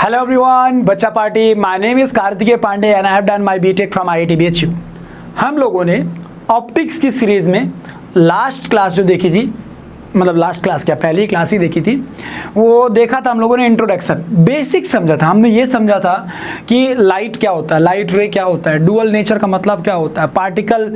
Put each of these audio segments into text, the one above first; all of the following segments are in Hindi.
Hello everyone, बच्चा party. My name is Kartikeya Pandey and I have done my BTech from IIT BHU। हम लोगों ने ऑप्टिक्स की सीरीज में लास्ट क्लास जो देखी थी, मतलब लास्ट क्लास क्या, पहली क्लास ही देखी थी, वो देखा था हम लोगों ने इंट्रोडक्शन, बेसिक समझा था। हमने ये समझा था कि लाइट क्या होता है, लाइट रे क्या होता है, डुअल नेचर का मतलब क्या होता है, particle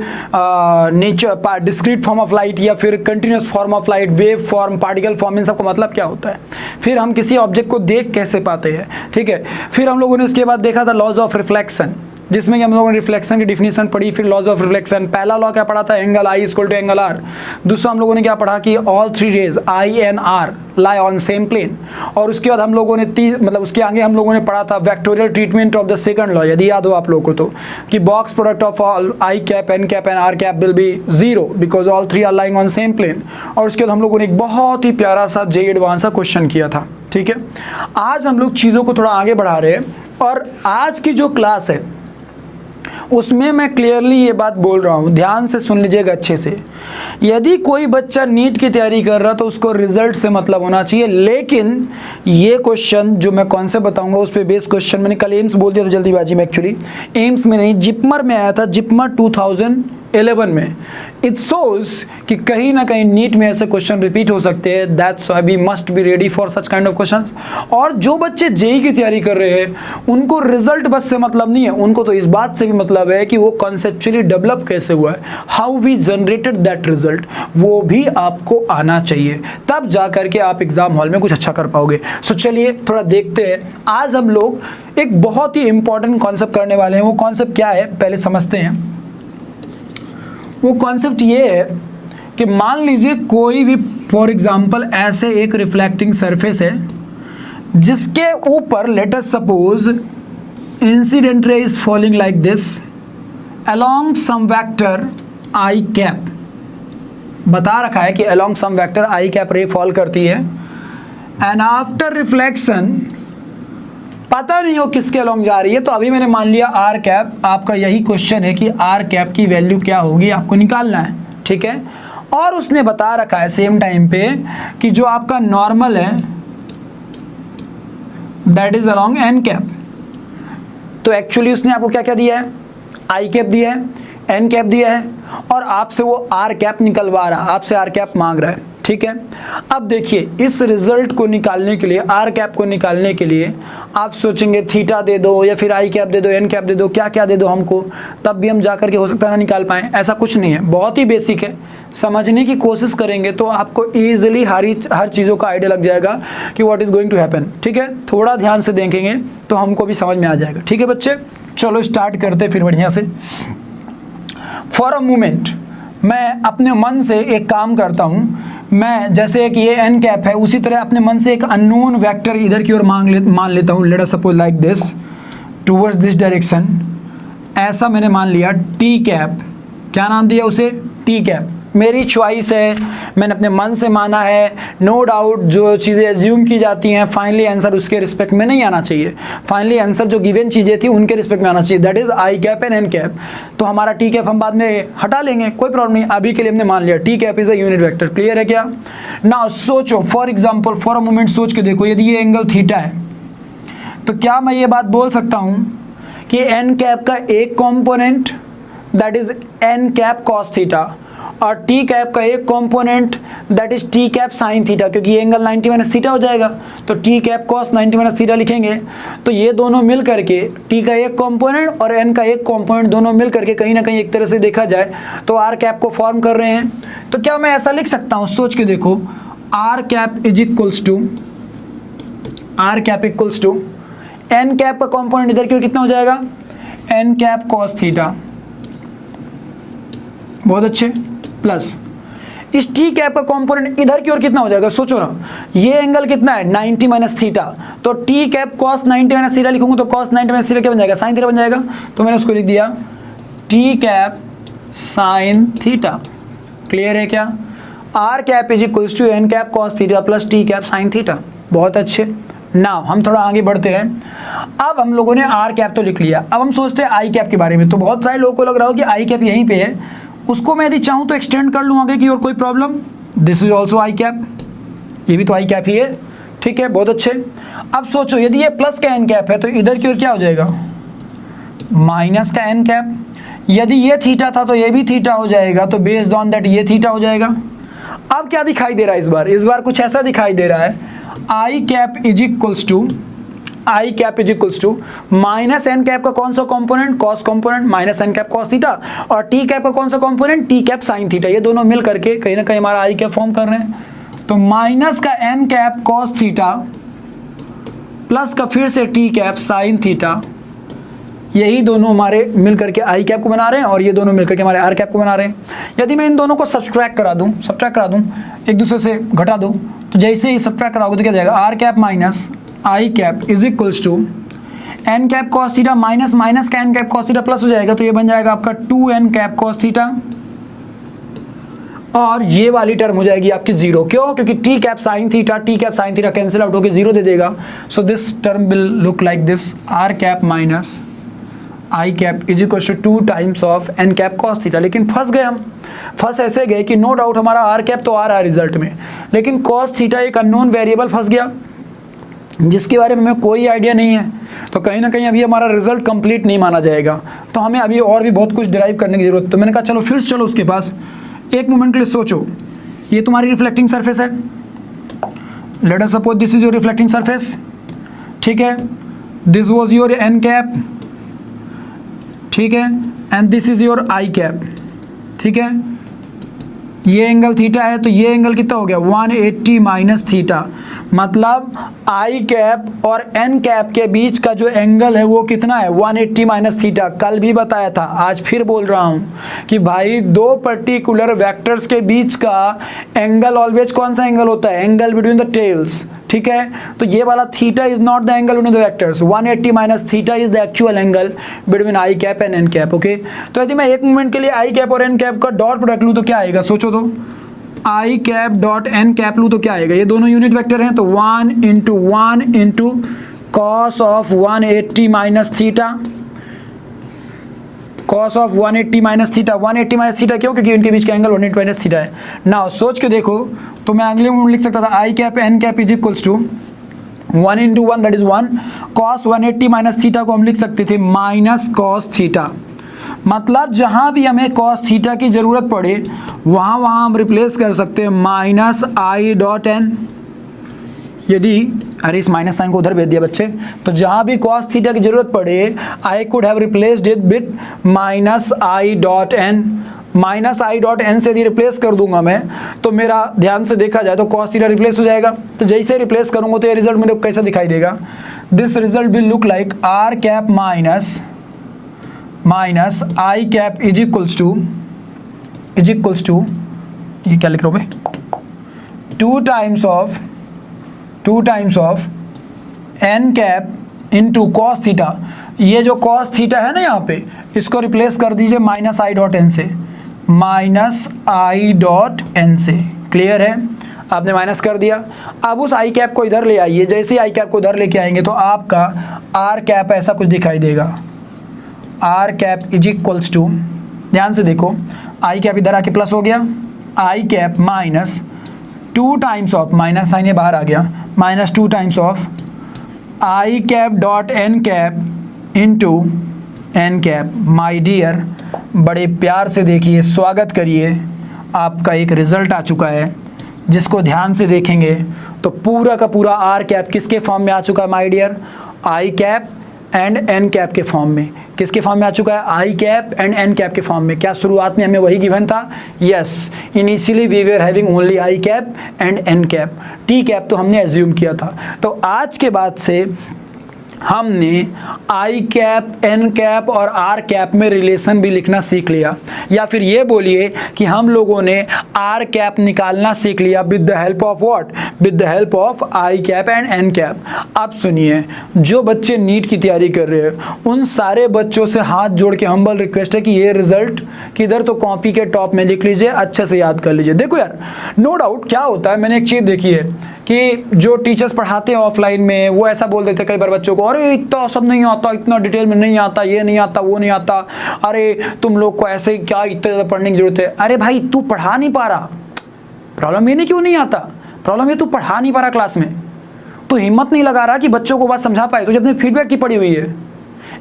nature, discrete form of light या फिर continuous form of light, wave form, particle form, इन सब का मतलब क्या होता है। फिर हम किसी ऑब्जेक्ट को देख कैसे पाते हैं, ठीक है। फिर हम लोगों ने उसके बाद देखा था लॉज ऑफ रिफ्लेक्शन, जिसमें कि हम लोगों ने रिफ्लेक्शन की डिफिनीशन पढ़ी। फिर लॉज ऑफ रिफ्लेक्शन, पहला लॉ क्या पढ़ा था, angle i equal to angle r. दूसरा हम लोगों ने क्या पढ़ा कि all three rays i and r lie on same plane. और उसके बाद हम लोगों ने मतलब उसके आगे हम लोगों ने पढ़ा था vectorial treatment of the second law, यदि याद हो आप लोगों को तो, कि box product of all i cap N cap and r cap will be zero because all three are lying on same plane. और उसके बाद हम लोगों ने एक बहुत ही प्यारा सा जे एडवांस सा क्वेश्चन किया था, ठीक है। आज हम लोग चीज़ों को थोड़ा आगे बढ़ा रहे हैं और आज की जो क्लास है उसमें मैं क्लियरली ये बात बोल रहा हूँ, ध्यान से सुन लीजिएगा अच्छे से। यदि कोई बच्चा नीट की तैयारी कर रहा तो उसको रिजल्ट से मतलब होना चाहिए, लेकिन ये क्वेश्चन जो मैं कॉन्सेप्ट बताऊंगा उस पर बेस्ड क्वेश्चन, मैंने कल एम्स बोल दिया था जल्दीबाजी में, एक्चुअली एम्स में नहीं, जिपमर में आया था, जिपमर 2011 में। इट शोज कि कहीं ना कहीं नीट में ऐसे क्वेश्चन रिपीट हो सकते हैं, that's why we must be ready for such kind of questions. और जो बच्चे जेई की तैयारी कर रहे हैं उनको रिजल्ट बस से मतलब नहीं है, उनको तो इस बात से भी मतलब है कि वो कॉन्सेप्चुअली डेवलप कैसे हुआ है, how we generated that result, वो भी आपको आना चाहिए, तब जा करके आप एग्जाम हॉल में कुछ अच्छा कर पाओगे। सो चलिए थोड़ा देखते हैं। आज हम लोग एक बहुत ही इंपॉर्टेंट कॉन्सेप्ट करने वाले हैं। वो कॉन्सेप्ट क्या है पहले समझते हैं। वो कॉन्सेप्ट ये है कि मान लीजिए कोई भी फॉर एग्जांपल ऐसे एक रिफ्लेक्टिंग सरफेस है जिसके ऊपर let us suppose incident ray is falling like this along some vector i cap. बता रखा है कि along some vector i cap ray fall करती है एंड आफ्टर रिफ्लेक्शन पता नहीं हो किसके अलोंग जा रही है। तो अभी मैंने मान लिया आर कैप, आपका यही क्वेश्चन है कि आर कैप की वैल्यू क्या होगी आपको निकालना है, ठीक है। और उसने बता रखा है सेम टाइम पे कि जो आपका नॉर्मल है that is along n cap. तो एक्चुअली उसने आपको क्या क्या दिया है, आई कैप दिया है, एन कैप दिया है, और आपसे वो आर कैप निकलवा रहा है, आपसे आर कैप मांग रहा है, ठीक है। अब देखिए इस रिजल्ट को निकालने के लिए, आर कैप को निकालने के लिए आप सोचेंगे थीटा दे दो या फिर आई कैप दे दो, एन कैप दे दो, क्या क्या दे दो हमको, तब भी हम जाकर के हो सकता है ना निकाल पाएं। ऐसा कुछ नहीं है, बहुत ही बेसिक है। समझने की कोशिश करेंगे तो आपको ईजिली हर चीज़ों का आइडिया लग जाएगा कि what is going to happen, ठीक है। थोड़ा ध्यान से देखेंगे तो हमको भी समझ में आ जाएगा, ठीक है बच्चे। चलो स्टार्ट करते फिर बढ़िया से। फॉर अ मोमेंट मैं अपने मन से एक काम करता हूँ, मैं जैसे एक ये एन कैप है उसी तरह अपने मन से एक अननोन वेक्टर इधर की ओर मान लेता हूँ, late us suppose like this towards this direction. ऐसा मैंने मान लिया टी कैप, क्या नाम दिया उसे, टी कैप। मेरी चॉइस है, मैंने अपने मन से माना है, नो डाउट जो चीज़ें एज्यूम की जाती हैं फाइनली आंसर उसके रिस्पेक्ट में नहीं आना चाहिए, फाइनली आंसर जो गिवन चीज़ें थी उनके रिस्पेक्ट में आना चाहिए, that is i cap and n cap. तो हमारा टी कैप हम बाद में हटा लेंगे, कोई प्रॉब्लम नहीं, अभी के लिए हमने मान लिया T cap is a unit vector. Clear है क्या। ना सोचो for example, for a moment सोच के देखो, यदि ये एंगल थीटा है तो क्या मैं ये बात बोल सकता हूँ कि एन कैप का एक component that is an cap cos theta और टी कैप का एक component that is T cap sine theta, क्योंकि ये एंगल 90 माइनस थीटा हो जाएगा तो T cap cos 90 minus theta लिखेंगे। तो ये दोनों मिल करके टी का एक कंपोनेंट और एन का एक कंपोनेंट दोनों मिल करके कहीं ना कहीं एक तरह से देखा जाए तो आर कैप को फॉर्म कर रहे हैं। तो क्या मैं ऐसा लिख सकता हूँ, सोच के देखो, r cap is equals to N cap का कंपोनेंट इधर की ओर कितना हो जाएगा, एन कैप कॉस थीटा, बहुत अच्छे, प्लस इस टी कैप का कंपोनेंट इधर की ओर कितना हो जाएगा, सोचो ना, ये एंगल कितना है 90 माइनस थीटा, तो T cap cos 90 minus theta लिखूंगा तो कॉस 90 माइनस थीटा क्या बन जाएगा, साइन थीटा बन जाएगा। तो मैंने उसको लिख दिया t cap sine theta. Clear है क्या। R cap is equals to N cap cos theta plus t cap sine theta. बहुत अच्छे। नाउ हम थोड़ा आगे बढ़ते हैं। अब हम लोगों ने आर कैप तो लिख लिया, अब हम सोचते हैं आई कैप के बारे में। तो बहुत सारे लोगों को लग रहा हो कि आई कैप यहीं पे है, उसको मैं यदि चाहूँ तो एक्सटेंड कर लूँ आगे की और कोई problem. This is also I cap, ये भी तो आई कैप ही है, ठीक है, बहुत अच्छे। अब सोचो यदि ये प्लस का एन कैप है तो इधर की ओर क्या हो जाएगा, माइनस का एन कैप। यदि ये थीटा था तो ये भी थीटा हो जाएगा, तो बेस्ड ऑन दैट ये थीटा हो जाएगा। अब क्या दिखाई दे रहा है इस बार कुछ ऐसा दिखाई दे रहा है, आई cap is equals to minus N cap का कौन सा component, cos component, minus N cap cos theta, और टी कैप का कौन सा component, T cap sine theta. ये दोनों मिल करके कहीं ना कहीं हमारा आई कैप फॉर्म कर रहे हैं। तो माइनस का N cap cos theta plus का फिर से टी कैप साइन थीटा, यही दोनों हमारे मिल करके आई कैप को बना रहे हैं और ये दोनों मिलकर के हमारे आर कैप को बना रहे हैं। यदि मैं इन दोनों को सब्सट्रैक्ट करा दूं, एक दूसरे से घटा दूं, तो जैसे ही सब्सट्रैक्ट कराओगे तो क्या जाएगा, R cap minus I cap is equals to N cap cos theta minus minus का N cap cos theta plus हो जाएगा, तो ये बन जाएगा आपका 2n कैप कॉस थीटा, और ये वाली टर्म हो जाएगी आपकी जीरो। क्यों, क्योंकि t cap sine theta cancel out होकर जीरो दे देगा। So this term will look like this, r cap minus I cap is equal to 2 times of n cap cos theta. लेकिन फंस गए हम, फंस ऐसे गए कि नो डाउट हमारा आर कैप तो आ रहा है रिजल्ट में, लेकिन कॉस थीटा एक अननोन वेरिएबल फंस गया जिसके बारे में हमें कोई आइडिया नहीं है। तो कहीं ना कहीं अभी हमारा रिजल्ट कंप्लीट नहीं माना जाएगा, तो हमें अभी और भी बहुत कुछ डिराइव करने की जरूरत है। तो मैंने कहा चलो फिर चलो उसके पास, एक मोमेंट के लिए सोचो, ये तुम्हारी रिफ्लेक्टिंग सरफेस है, let us suppose this is your reflecting surface, ठीक है, this was your n cap, ठीक है, and this is your i cap, ठीक है, ये एंगल थीटा है, तो ये एंगल कितना हो गया 180 माइनस थीटा। मतलब आई कैप और एन कैप के बीच का जो एंगल है वो कितना है 180 माइनस थीटा। कल भी बताया था, आज फिर बोल रहा हूं कि भाई दो पर्टिकुलर वेक्टर्स के बीच का एंगल ऑलवेज कौन सा एंगल होता है, एंगल बिटवीन द टेल्स, ठीक है। तो ये वाला theta is not the angle between the vectors, 180 minus theta is the actual angle between i cap and n cap, okay. तो यदि मैं एक मोमेंट के लिए आई कैप और एन कैप का डॉट प्रोडक्ट लूं तो क्या आएगा, सोचो तो, आई कैप डॉट एन कैप लूँ तो क्या आएगा, ये दोनों यूनिट वेक्टर हैं, तो 1 into cos of 180 minus theta, cos of 180 minus theta. 180 minus theta क्यों, क्योंकि इनके बीच का एंगल 180 माइनस थीटा है। नाउ सोच के देखो, तो मैं अगले में लिख सकता था I cap N cap is equals to 1 into 1 that is 1, cos 180 minus theta को हम लिख सकते थे माइनस कॉस थीटा। मतलब जहां भी हमें कॉस थीटा की जरूरत पड़े वहां हम रिप्लेस कर सकते हैं माइनस आई डॉट एन। यदि अरे इस माइनस साइन को उधर भेज दिया बच्चे, तो जहां भी कॉस थीटा की जरूरत पड़े I could have replaced it with minus i dot n. Minus i dot n से यदि रिप्लेस कर दूंगा मैं, तो मेरा ध्यान से देखा जाए तो कॉस थीटा रिप्लेस हो जाएगा। तो जैसे रिप्लेस करूंगा तो ये रिजल्ट मेरे को कैसा दिखाई देगा, this result will look like r cap minus I cap is equals to ये क्या लिख रहा हूं मैं, 2 times of n cap into cos theta. ये जो कॉस थीटा है ना यहाँ पे, इसको रिप्लेस कर दीजिए माइनस आई डॉट एन से, माइनस आई डॉट एन से। क्लियर है, आपने माइनस कर दिया। अब उस आई कैप को इधर ले आइए, जैसे ही आई कैप को इधर लेके आएंगे तो आपका आर कैप ऐसा कुछ दिखाई देगा, r cap is equals to, ध्यान से देखो, आई कैप इधर आके प्लस हो गया, I cap minus 2 times of, minus sine ये बाहर आ गया, minus 2 times of I cap dot N cap into N cap. My dear, बड़े प्यार से देखिए, स्वागत करिए, आपका एक रिजल्ट आ चुका है जिसको ध्यान से देखेंगे तो पूरा का पूरा आर कैप किसके फॉर्म में आ चुका है my dear, i cap and n cap के फॉर्म में। किसके फॉर्म में आ चुका है, आई कैप एंड एन कैप के फॉर्म में। क्या शुरुआत में हमें वही गिवन था, yes, initially we were having only i cap and n cap, t cap तो हमने एज्यूम किया था। तो आज के बाद से हमने आई कैप, एन कैप और आर कैप में रिलेशन भी लिखना सीख लिया, या फिर ये बोलिए कि हम लोगों ने आर कैप निकालना सीख लिया with the help of what, with the help of I cap and n cap. अब सुनिए, जो बच्चे नीट की तैयारी कर रहे हैं उन सारे बच्चों से हाथ जोड़ के हम्बल रिक्वेस्ट है कि ये रिजल्ट किधर तो कॉपी के टॉप में लिख लीजिए, अच्छे से याद कर लीजिए। देखो यार, नो डाउट क्या होता है, मैंने एक चीज़ देखी है कि जो टीचर्स पढ़ाते हैं ऑफलाइन में वो ऐसा बोल देते कई बार बच्चों को, अरे इतना सब नहीं आता, इतना डिटेल में नहीं आता, ये नहीं आता, वो नहीं आता, अरे तुम लोग को ऐसे क्या इतने ज़्यादा पढ़ने की जरूरत है। अरे भाई तू पढ़ा नहीं पा रहा, प्रॉब्लम ये नहीं क्यों नहीं आता, प्रॉब्लम ये तू पढ़ा नहीं पा रहा क्लास में। तो हिम्मत नहीं लगा रहा कि बच्चों को बात समझा पाए, तो जब अपने फीडबैक की पड़ी हुई है।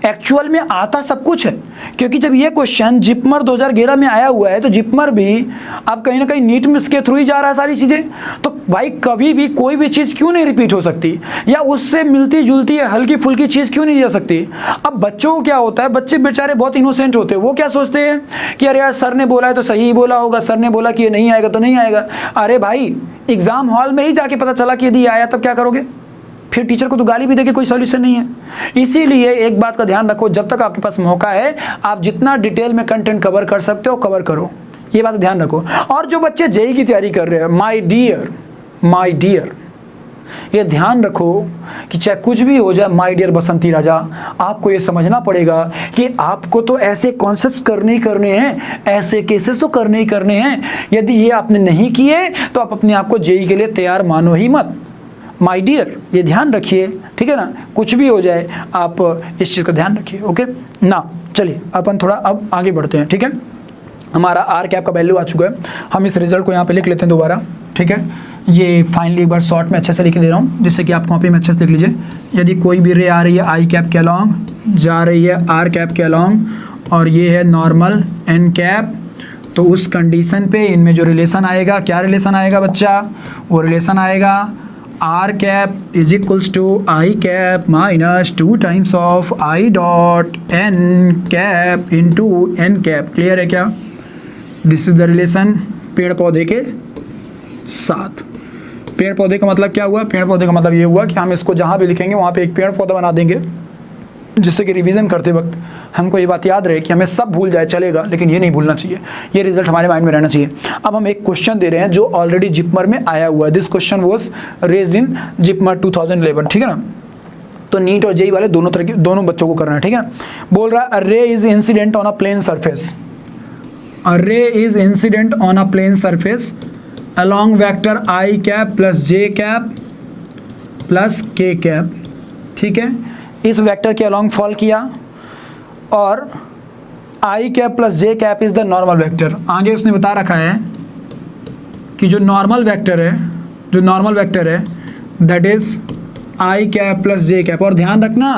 एक्चुअल में आता सब कुछ है, क्योंकि जब ये क्वेश्चन जिपमर 2011 में आया हुआ है तो जिपमर भी अब कहीं ना कहीं नीट में इसके थ्रू ही जा रहा है सारी चीज़ें। तो भाई कभी भी कोई भी चीज़ क्यों नहीं रिपीट हो सकती, या उससे मिलती जुलती है हल्की फुल्की चीज़ क्यों नहीं जा सकती। अब बच्चों को क्या होता है, बच्चे बेचारे बहुत इनोसेंट होते हैं, वो क्या सोचते हैं कि अरे यार सर ने बोला है तो सही ही बोला होगा, सर ने बोला कि ये नहीं आएगा तो नहीं आएगा। अरे भाई एग्जाम हॉल में ही जाके पता चला कि यदि आया तब क्या करोगे, फिर टीचर को तो गाली भी देके कोई सॉल्यूशन नहीं है। इसीलिए एक बात का ध्यान रखो, जब तक आपके पास मौका है आप जितना डिटेल में कंटेंट कवर कर सकते हो कवर करो, ये बात ध्यान रखो। और जो बच्चे जेईई की तैयारी कर रहे हैं, माय डियर ये ध्यान रखो कि चाहे कुछ भी हो जाए, माय डियर बसंती राजा, आपको ये समझना पड़ेगा कि आपको तो ऐसे कॉन्सेप्ट्स करने ही करने हैं, ऐसे केसेस तो करने ही करने हैं। यदि ये आपने नहीं किए तो आप अपने आप को जेईई के लिए तैयार मानो ही मत। माय डियर ये ध्यान रखिए, ठीक है ना, कुछ भी हो जाए आप इस चीज़ का ध्यान रखिए। ओके ना, चलिए अपन थोड़ा अब आगे बढ़ते हैं। ठीक है, हमारा आर कैप का वैल्यू आ चुका है, हम इस रिजल्ट को यहाँ पे लिख लेते हैं दोबारा। ठीक है, ये फाइनली एक बार शॉर्ट में अच्छे से लिख दे रहा हूँ, जिससे कि आप कॉपी में अच्छे से लिख लीजिए। यदि कोई भी रे आ रही है आई कैप के अलॉन्ग, जा रही है आर कैप के अलॉन्ग, और ये है नॉर्मल एन कैप, तो उस कंडीशन पे इनमें जो रिलेशन आएगा, क्या रिलेशन आएगा बच्चा, वो रिलेशन आएगा r cap is equals to i cap minus 2 times of I dot N cap into N cap. Clear है क्या? दिस इज द रिलेशन पेड़ पौधे के साथ। पेड़ पौधे का मतलब क्या हुआ? पेड़ पौधे का मतलब ये हुआ कि हम इसको जहाँ भी लिखेंगे वहाँ पे एक पेड़ पौधा बना देंगे, जिससे कि रिवीजन करते वक्त हमको ये बात याद रहे कि हमें सब भूल जाए चलेगा, लेकिन ये नहीं भूलना चाहिए, ये रिजल्ट हमारे माइंड में रहना चाहिए। अब हम एक क्वेश्चन दे रहे हैं जो ऑलरेडी जिपमर में आया हुआ है। This question was raised in JIPMER 2011। ठीक है ना, तो नीट और जेईई वाले दोनों तरह के दोनों बच्चों को करना है। ठीक है ना, बोल रहा है a ray is incident on a plane surface, a ray is incident on a plane surface along vector i cap plus j cap plus k cap. ठीक है, इस वेक्टर के अलॉन्ग फॉल किया और i cap plus j cap is the normal vector. आगे उसने बता रखा है कि जो नॉर्मल वेक्टर है that is i cap plus j cap. और ध्यान रखना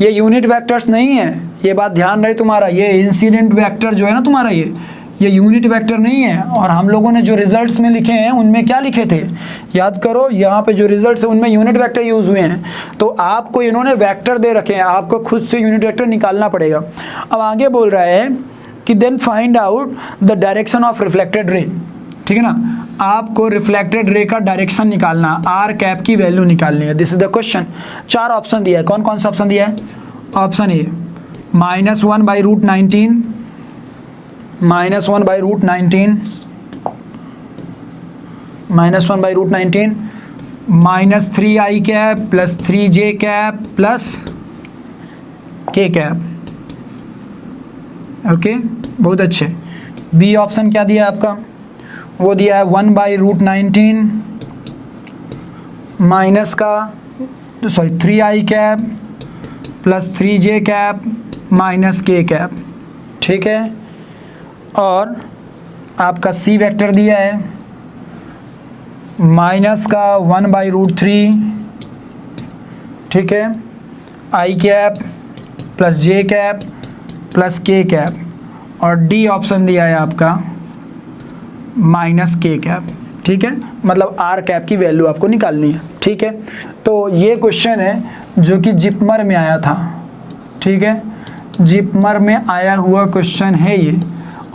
ये यूनिट वेक्टर्स नहीं है, ये बात ध्यान रहे तुम्हारा, ये इंसिडेंट वेक्टर जो है ना तुम्हारा, ये यूनिट वेक्टर नहीं है। और हम लोगों ने जो रिजल्ट्स में लिखे हैं उनमें क्या लिखे थे याद करो, यहाँ पे जो रिजल्ट्स है उनमें यूनिट वेक्टर यूज हुए हैं। तो आपको इन्होंने वेक्टर दे रखे हैं, आपको खुद से यूनिट वेक्टर निकालना पड़ेगा। अब आगे बोल रहा है कि then find out the direction of reflected ray. ठीक है ना, आपको रिफ्लेक्टेड रे का डायरेक्शन निकालना, आर कैप की वैल्यू निकालनी है। This is the question. 4 option दिया है, कौन कौन सा ऑप्शन दिया है? Option A -1 by root 19, -1 by root 19, -3i cap plus 3j cap plus k cap. Okay, बहुत अच्छे। बी ऑप्शन क्या दिया आपका? वो दिया है 1 बाई रूट 19 माइनस का 3i cap plus 3j cap minus k cap. ठीक है, और आपका सी वेक्टर दिया है माइनस का 1 बाई रूट 3, ठीक है, आई कैप प्लस जे कैप प्लस के कैप, और डी ऑप्शन दिया है आपका माइनस के कैप। ठीक है, मतलब आर कैप की वैल्यू आपको निकालनी है। ठीक है, तो ये क्वेश्चन है जो कि जिपमर में आया था। ठीक है, जिपमर में आया हुआ क्वेश्चन है ये।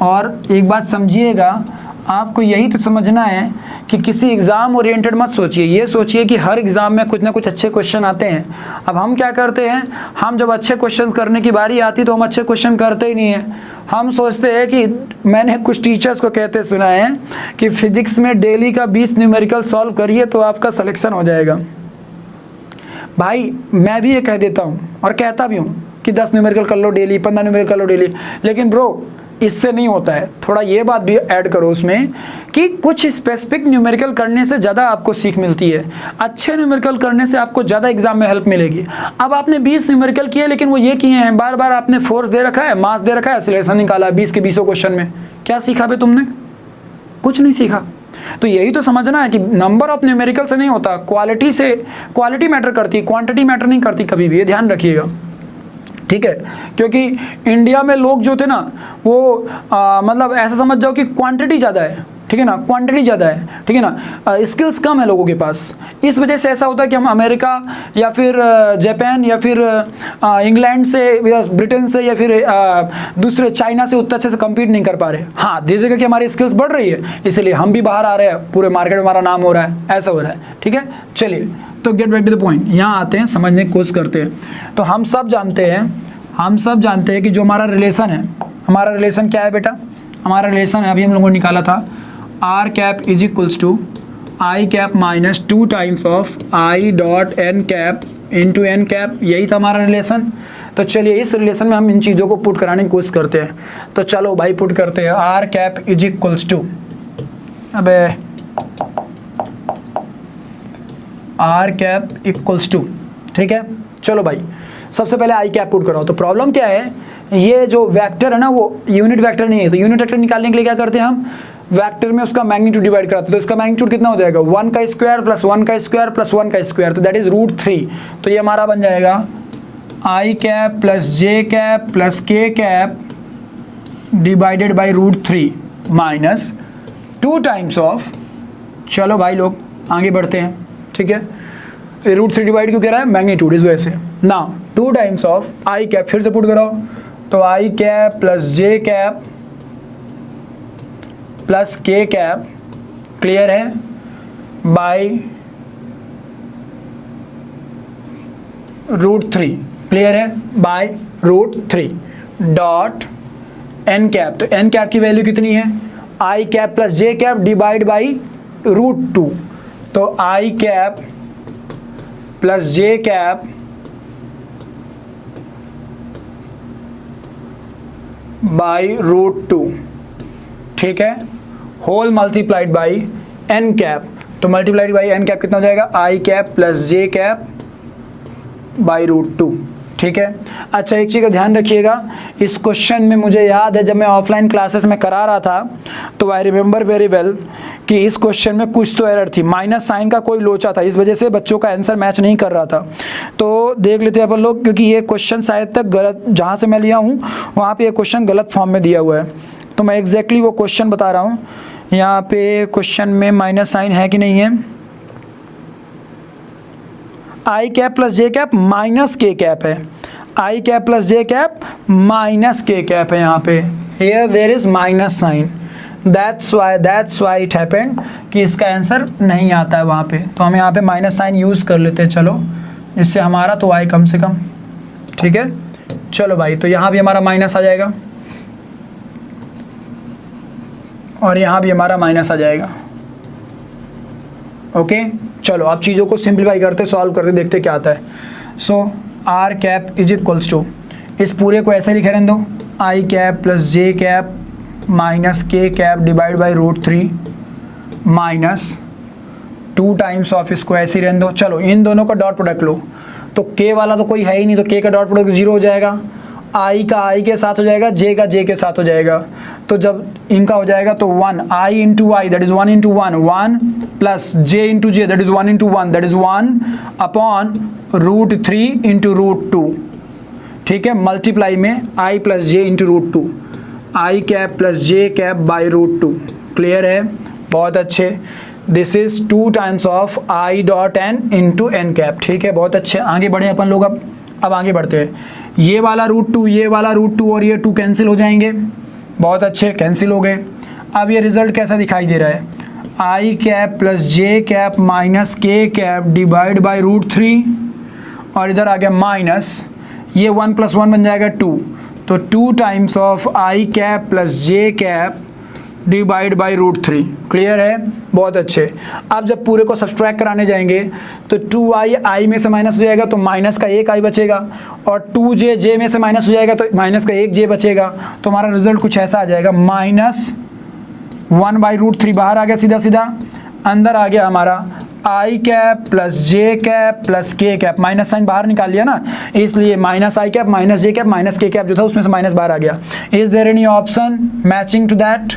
और एक बात समझिएगा, आपको यही तो समझना है कि किसी एग्ज़ाम ओरिएंटेड मत सोचिए, ये सोचिए कि हर एग्ज़ाम में कुछ ना कुछ अच्छे क्वेश्चन आते हैं। अब हम क्या करते हैं, हम जब अच्छे क्वेश्चन करने की बारी आती तो हम अच्छे क्वेश्चन करते ही नहीं हैं। हम सोचते हैं कि मैंने कुछ टीचर्स को कहते सुना है कि फिजिक्स में डेली का 20 न्यूमेरिकल सॉल्व करिए तो आपका सिलेक्शन हो जाएगा। भाई मैं भी ये कह देता हूँ और कहता भी हूँ कि 10 न्यूमेरिकल कर लो डेली, 15 न्यूमेरिकल कर लो डेली, लेकिन ब्रो इससे नहीं होता है। थोड़ा ये बात भी ऐड करो उसमें कि कुछ स्पेसिफिक न्यूमेरिकल करने से ज़्यादा आपको सीख मिलती है, अच्छे न्यूमेरिकल करने से आपको ज़्यादा एग्जाम में हेल्प मिलेगी। अब आपने 20 न्यूमेरिकल किए, लेकिन वो ये किए हैं बार बार आपने फोर्स दे रखा है, मास दे रखा है, सिलेक्शन निकाला 20 के 20 क्वेश्चन में, क्या सीखा बे तुमने? कुछ नहीं सीखा। तो यही तो समझना है कि नंबर ऑफ न्यूमेरिकल से नहीं होता, क्वालिटी से, क्वालिटी मैटर करती, क्वांटिटी मैटर नहीं करती कभी भी, ये ध्यान रखिएगा, ठीक है। क्योंकि इंडिया में लोग जो थे ना वो मतलब ऐसा समझ जाओ कि क्वांटिटी ज़्यादा है, ठीक है ना, क्वांटिटी ज़्यादा है, ठीक है ना, स्किल्स कम है लोगों के पास। इस वजह से ऐसा होता है कि हम अमेरिका या फिर जापान या फिर इंग्लैंड से या ब्रिटेन से या फिर दूसरे चाइना से उतना अच्छे से कम्पीट नहीं कर पा रहे। हाँ, धीरे धीरे करके हमारी स्किल्स बढ़ रही है, इसलिए हम भी बाहर आ रहे हैं, पूरे मार्केट में हमारा नाम हो रहा है, ऐसा हो रहा है, ठीक है। चलिए, तो get back to the point, यहाँ आते हैं, समझने की कोशिश करते हैं। तो हम सब जानते हैं कि जो हमारा रिलेशन है, हमारा रिलेशन क्या है बेटा, हमारा रिलेशन है, अभी हम लोगों ने निकाला था, r cap is equals to i cap minus 2 times of I dot N cap into N cap, यही था हमारा रिलेशन। तो चलिए इस रिलेशन में हम इन चीज़ों को पुट कराने की कोशिश करते हैं। तो चलो भाई पुट करते हैं, r cap is equals to, अबे आर कैप इक्वल्स टू, ठीक है। चलो भाई सबसे पहले आई कैप पुट कराओ। तो प्रॉब्लम क्या है, ये जो वेक्टर है ना वो यूनिट वेक्टर नहीं है, तो यूनिट वेक्टर निकालने के लिए क्या करते हैं हम, वेक्टर में उसका मैग्नीट्यूड डिवाइड कराते हैं। तो इसका मैग्नीट्यूड कितना हो जाएगा, 1 का स्क्वायर प्लस 1 का स्क्वायर प्लस 1 का स्क्वायर, तो दैट इज √3। तो ये हमारा बन जाएगा I cap plus J cap plus K cap divided by √3 minus 2 times of, चलो भाई लोग आगे बढ़ते हैं, ठीक है। √3 डिवाइड क्यों कह रहा है, मैग्नीट्यूड, इस वजह से ना 2 टाइम्स ऑफ आई कैप, फिर से पुट कराओ, तो आई कैप प्लस जे cap plus K cap, clear है, बाई √3, क्लियर है, बाय √3 डॉट एन कैप। तो एन कैप की वैल्यू कितनी है, आई cap plus J cap divide by √2, तो आई cap plus J cap by √2, ठीक है, whole multiplied by N cap. तो मल्टीप्लाइड बाई एन कैप कितना हो जाएगा, I cap plus J cap by √2, ठीक है। अच्छा एक चीज़ का ध्यान रखिएगा, इस क्वेश्चन में मुझे याद है जब मैं ऑफलाइन क्लासेस में करा रहा था तो आई रिमेंबर वेरी वेल कि इस क्वेश्चन में कुछ तो एरर थी, माइनस साइन का कोई लोचा था, इस वजह से बच्चों का आंसर मैच नहीं कर रहा था। तो देख लेते हैं अपन लोग, क्योंकि ये क्वेश्चन शायद तक गलत, जहाँ से मैं लिया हूँ वहाँ पे ये क्वेश्चन गलत फॉर्म में दिया हुआ है, तो मैं एग्जैक्टली वो क्वेश्चन बता रहा हूँ। यहाँ पे क्वेश्चन में माइनस साइन है कि नहीं है, आई कैप प्लस जे कैप माइनस के कैप है, आई कैप प्लस जे कैप माइनस के कैप है, यहाँ पे here there is minus sign, that's why it happened कि इसका आंसर नहीं आता है वहाँ पे। तो हम यहाँ पे माइनस साइन यूज़ कर लेते हैं, चलो जिससे हमारा तो आई कम से कम, ठीक है। चलो भाई, तो यहाँ भी हमारा माइनस आ जाएगा और यहाँ भी हमारा माइनस आ जाएगा, ओके। चलो अब चीज़ों को सिंप्लीफाई करते, सॉल्व करते, देखते क्या आता है। So R cap is equals to, इस पूरे को ऐसे लिखे रहने दो, I cap plus J cap minus के cap divide by √3 minus 2 times of, इसको ऐसे ही रहने दो। चलो इन दोनों का डॉट प्रोडक्ट लो, तो के वाला तो कोई है ही नहीं, तो के का डॉट प्रोडक्ट 0 हो जाएगा, आई का आई के साथ हो जाएगा, जे का जे के साथ हो जाएगा। तो जब इनका हो जाएगा तो 1 I into I that is 1 into 1 plus J into J that is 1 into 1 that is 1 upon √3 into √2, ठीक है। मल्टीप्लाई में I plus J into √2, I cap plus J cap by √2, clear है, बहुत अच्छे। This is 2 times of I dot N into N cap, ठीक है, बहुत अच्छे। आगे बढ़े अपन लोग, अब आगे बढ़ते हैं। ये वाला √2, ये वाला √2 और ये 2 कैंसिल हो जाएंगे, बहुत अच्छे, कैंसिल हो गए। अब ये रिजल्ट कैसा दिखाई दे रहा है, आई कैप प्लस जे कैप माइनस के कैप डिवाइड बाई √3 और इधर आ गया माइनस, ये 1 + 1 बन जाएगा 2, तो 2 times of I cap plus J cap divide by √3, clear है, बहुत अच्छे। अब जब पूरे को सब्सट्रैक्ट कराने जाएंगे तो 2i आई में से माइनस हो जाएगा तो माइनस का 1 i बचेगा, और 2j जे में से माइनस हो जाएगा तो माइनस का 1 j बचेगा। तो हमारा रिजल्ट कुछ ऐसा आ जाएगा, -1/√3 बाहर आ गया सीधा सीधा, अंदर आ गया हमारा I cap plus J cap plus K cap, minus sine बाहर निकाल लिया ना, इसलिए माइनस आई cap minus J cap minus के कैप जो था उसमें से माइनस बाहर आ गया। Is there any option matching to that,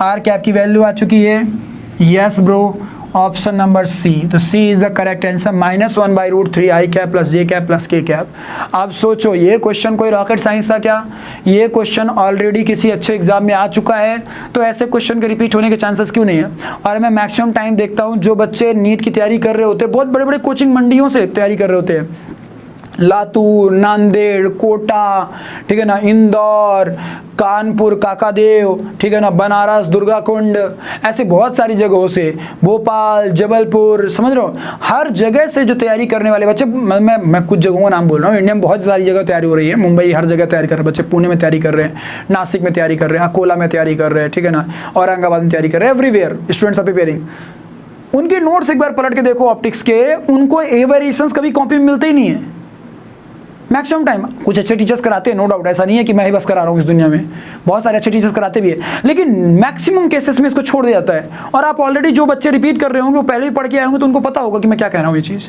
R cap की वैल्यू आ चुकी है yes bro, option number C. तो C is the correct answer, -1/√3 i cap plus j cap plus k cap. अब सोचो ये क्वेश्चन कोई रॉकेट साइंस था क्या? ये क्वेश्चन ऑलरेडी किसी अच्छे एग्जाम में आ चुका है, तो ऐसे क्वेश्चन के रिपीट होने के चांसेस क्यों नहीं है? और मैं मैक्सिमम टाइम देखता हूँ जो बच्चे नीट की तैयारी कर रहे होते हैं, बहुत बड़े बड़े कोचिंग मंडियों से तैयारी कर रहे होते हैं, लातूर, नांदेड़, कोटा, ठीक है ना, इंदौर, कानपुर, काकादेव, ठीक है ना, बनारस, दुर्गाकुंड, ऐसे बहुत सारी जगहों से, भोपाल, जबलपुर, समझ रहे हो, हर जगह से जो तैयारी करने वाले बच्चे, मैं कुछ जगहों का नाम बोल रहा हूँ, इंडिया में बहुत सारी जगह तैयारी हो रही है, मुंबई हर जगह तैयारी कर रहे हैं बच्चे, पुणे में तैयारी कर रहे हैं, नासिक में तैयारी कर रहे हैं, अकोला में तैयारी कर रहे हैं, ठीक है ना, औरंगाबाद में तैयारी कर रहे हैं, एवरीवेयर स्टूडेंट्स आर प्रिपेयरिंग। उनके नोट्स एक बार पलट के देखो ऑप्टिक्स के, उनको ए वेरिएशंस कभी कॉपी में मिलते ही नहीं है मैक्सिमम टाइम। कुछ अच्छे टीचर्स कराते हैं, नो डाउट, ऐसा नहीं है कि मैं ही बस करा रहा हूँ, इस दुनिया में बहुत सारे अच्छे टीचर्स कराते भी है, लेकिन मैक्सिमम केसेस में इसको छोड़ दिया जाता है। और आप ऑलरेडी जो बच्चे रिपीट कर रहे होंगे वो पहले ही पढ़ के आए होंगे, तो उनको पता होगा कि मैं क्या कह रहा हूँ ये चीज़।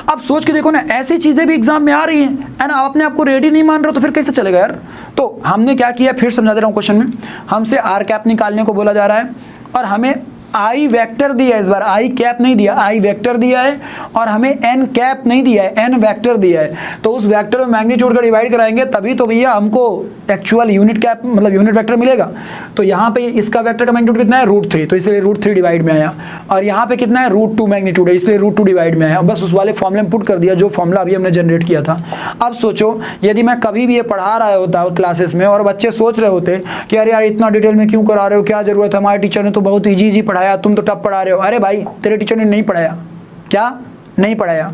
आप सोच के देखो ना, ऐसी चीज़ें भी एग्जाम में आ रही हैं, है ना, आप अपने आप को रेडी नहीं मान रहे हो तो फिर कैसे चलेगा यार? तो हमने क्या किया, फिर समझा दे रहा हूँ क्वेश्चन में, हमसे आर कैप निकालने को बोला जा रहा है और हमें आई वेक्टर दिया है, इस बार आई कैप नहीं दिया, आई वेक्टर दिया है, और हमें एन कैप नहीं दिया है, एन वेक्टर दिया है। तो उस वेक्टर में मैग्नीट्यूड का डिवाइड कराएंगे तभी तो भैया हमको एक्चुअल यूनिट कैप मतलब यूनिट वेक्टर मिलेगा। तो यहाँ पे इसका वेक्टर का मैग्नीट्यूड कितना है, √3, तो इसलिए √3 डिवाइड में आया, और यहाँ पे कितना है, √2 मैग्नीट्यूड है, इसलिए √2 डिवाइड में आया। बस उस वाले फॉर्मूले में पुट कर दिया जो फॉर्मूला अभी हमने जनरेट किया था। अब सोचो यदि मैं कभी भी ये पढ़ा रहा होता क्लासेस में और बच्चे सोच रहे होते कि अरे यार इतना डिटेल में क्यों करा रहे हो, क्या जरूरत है, हमारे टीचर ने तो बहुत ईजी पढ़ाया, तुम तो टफ पढ़ा रहे हो। अरे भाई तेरे टीचर ने नहीं पढ़ाया, क्या नहीं पढ़ाया,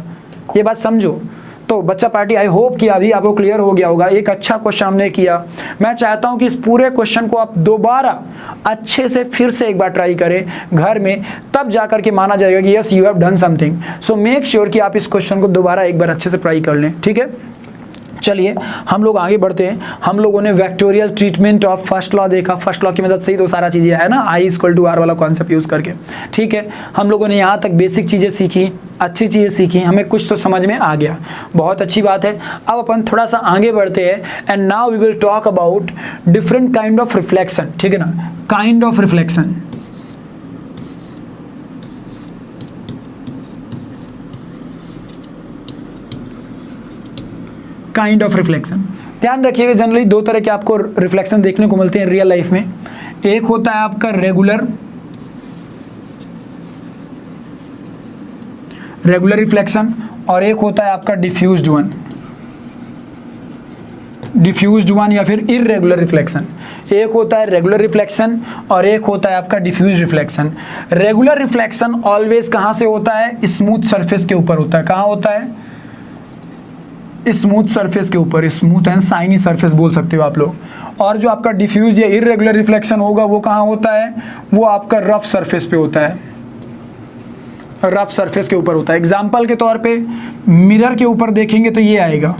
ये बात समझो। तो बच्चा पार्टी, आई होप कि अभी आपको क्लियर हो गया होगा। एक अच्छा क्वेश्चन हमने किया, मैं चाहता हूं कि इस पूरे क्वेश्चन को आप दोबारा अच्छे से फिर से एक बार ट्राई करें घर में, तब जाकर के माना जाएगा कि yes you have done something. So make sure कि आप इस क्वेश्चन को दोबारा एक बार अच्छे से ट्राई कर लें, ठीक है। चलिए हम लोग आगे बढ़ते हैं। हम लोगों ने vectorial treatment of first law देखा, फर्स्ट लॉ की मदद से ही तो सारा चीज़ें है ना, I = R वाला कॉन्सेप्ट यूज़ करके, ठीक है। हम लोगों ने यहाँ तक बेसिक चीज़ें सीखी, अच्छी चीज़ें सीखी, हमें कुछ तो समझ में आ गया, बहुत अच्छी बात है। अब अपन थोड़ा सा आगे बढ़ते हैं, and now we will talk about different kind of reflection, ठीक है ना, kind of reflection. Kind of reflection, ध्यान रखिएगा जनरली दो तरह के आपको रिफ्लेक्शन देखने को मिलते हैं रियल लाइफ में। एक होता है आपका रेगुलर रिफ्लेक्शन, और एक होता है आपका डिफ्यूज्ड वन या फिर इररेगुलर रिफ्लेक्शन। एक होता है रेगुलर रिफ्लेक्शन और एक होता है आपका diffuse reflection. Regular reflection always कहाँ से होता है, स्मूथ सरफेस के ऊपर होता है। कहाँ होता है, स्मूथ सरफेस के ऊपर, स्मूथ एंड शाइनी सरफेस बोल सकते हो आप लोग। और जो आपका डिफ्यूज या इररेगुलर रिफ्लेक्शन होगा वो कहाँ होता है, वो आपका रफ सरफेस पे होता है, रफ सरफेस के ऊपर होता है। एग्जाम्पल के तौर पे मिरर के ऊपर देखेंगे तो ये आएगा,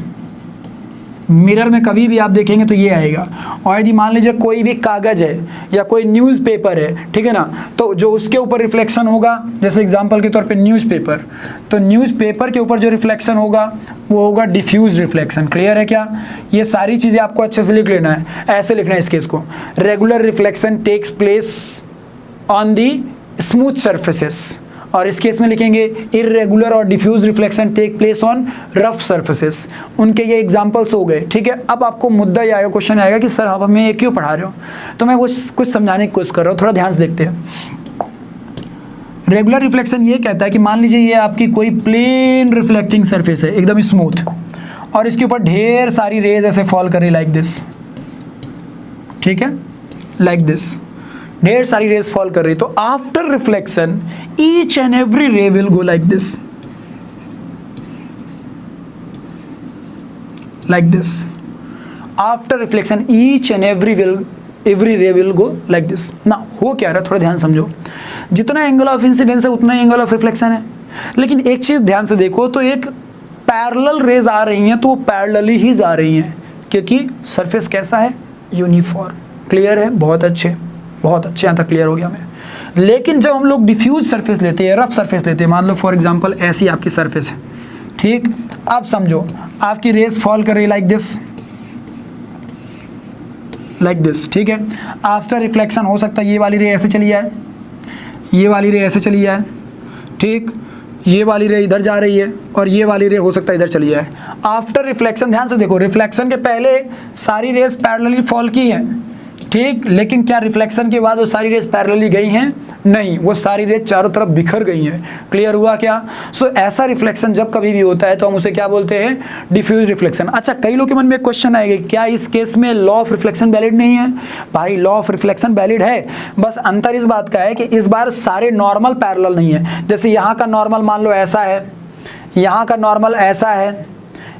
मिरर में कभी भी आप देखेंगे तो ये आएगा। और यदि मान लीजिए कोई भी कागज है या कोई न्यूज़पेपर है, ठीक है ना, तो जो उसके ऊपर रिफ्लेक्शन होगा, जैसे एग्जांपल के तौर पे न्यूज़पेपर, तो न्यूज़पेपर के ऊपर जो रिफ्लेक्शन होगा वो होगा डिफ्यूज रिफ्लेक्शन। क्लियर है क्या? ये सारी चीज़ें आपको अच्छे से लिख लेना है, ऐसे लिखना है इस केस को। Regular reflection takes place on the smooth surfaces, और इस केस में लिखेंगे इररेगुलर और diffuse reflection take place on rough surfaces. उनके ये एग्जांपल्स हो गए, ठीक है। अब आपको मुद्दा ये आएगा, क्वेश्चन आएगा कि सर आप हमें ये क्यों पढ़ा रहे हो, तो मैं कुछ समझाने की कोशिश कर रहा हूँ, थोड़ा ध्यान से देखते हैं। रेगुलर रिफ्लेक्शन ये कहता है कि मान लीजिए ये आपकी कोई प्लेन रिफ्लेक्टिंग सरफेस है, एकदम स्मूथ, और इसके ऊपर ढेर सारी रेज ऐसे फॉल कर रही लाइक दिस, ठीक है, लाइक दिस, ढेर सारी रेज फॉल कर रही। तो after reflection each and every रे will go like this, like this. After reflection each and every रे विल गो लाइक दिस। ना हो क्या रहा है, थोड़ा ध्यान समझो। जितना एंगल ऑफ इंसिडेंस है उतना एंगल ऑफ रिफ्लेक्शन है, लेकिन एक चीज ध्यान से देखो, तो एक पैरेलल रेज आ रही हैं तो वो पैरेलली ही जा रही हैं, क्योंकि सरफेस कैसा है, यूनिफॉर्म। क्लियर है? बहुत अच्छे, बहुत अच्छे, यहाँ तक क्लियर हो गया हमें। लेकिन जब हम लोग डिफ्यूज सरफेस लेते हैं, रफ सरफेस लेते हैं, मान लो फॉर एग्जांपल ऐसी आपकी सरफेस है, ठीक। अब समझो आपकी रेस फॉल कर रही है लाइक दिस, लाइक दिस, ठीक है। आफ्टर रिफ्लेक्शन हो सकता है ये वाली रे ऐसे चली जाए, ये वाली रे ऐसे चली जाए, ठीक, ये वाली रे इधर जा रही है और ये वाली रे हो सकता है इधर चली जाए। आफ्टर रिफ्लेक्शन, ध्यान से देखो, रिफ्लेक्शन के पहले सारी रेस पैरेलली फॉल की हैं, ठीक, लेकिन क्या रिफ्लेक्शन के बाद वो सारी रेस पैरेलली गई हैं? नहीं, वो सारी रेस चारों तरफ बिखर गई हैं। क्लियर हुआ क्या? सो ऐसा रिफ्लेक्शन जब कभी भी होता है तो हम उसे क्या बोलते हैं? Diffuse reflection. अच्छा, कई लोग के मन में एक क्वेश्चन आएगा, क्या इस केस में लॉ ऑफ रिफ्लेक्शन वैलिड नहीं है? भाई लॉ ऑफ रिफ्लेक्शन वैलिड है, बस अंतर इस बात का है कि इस बार सारे नॉर्मल पैरेलल नहीं है। जैसे यहाँ का नॉर्मल मान लो ऐसा है, यहाँ का नॉर्मल ऐसा है,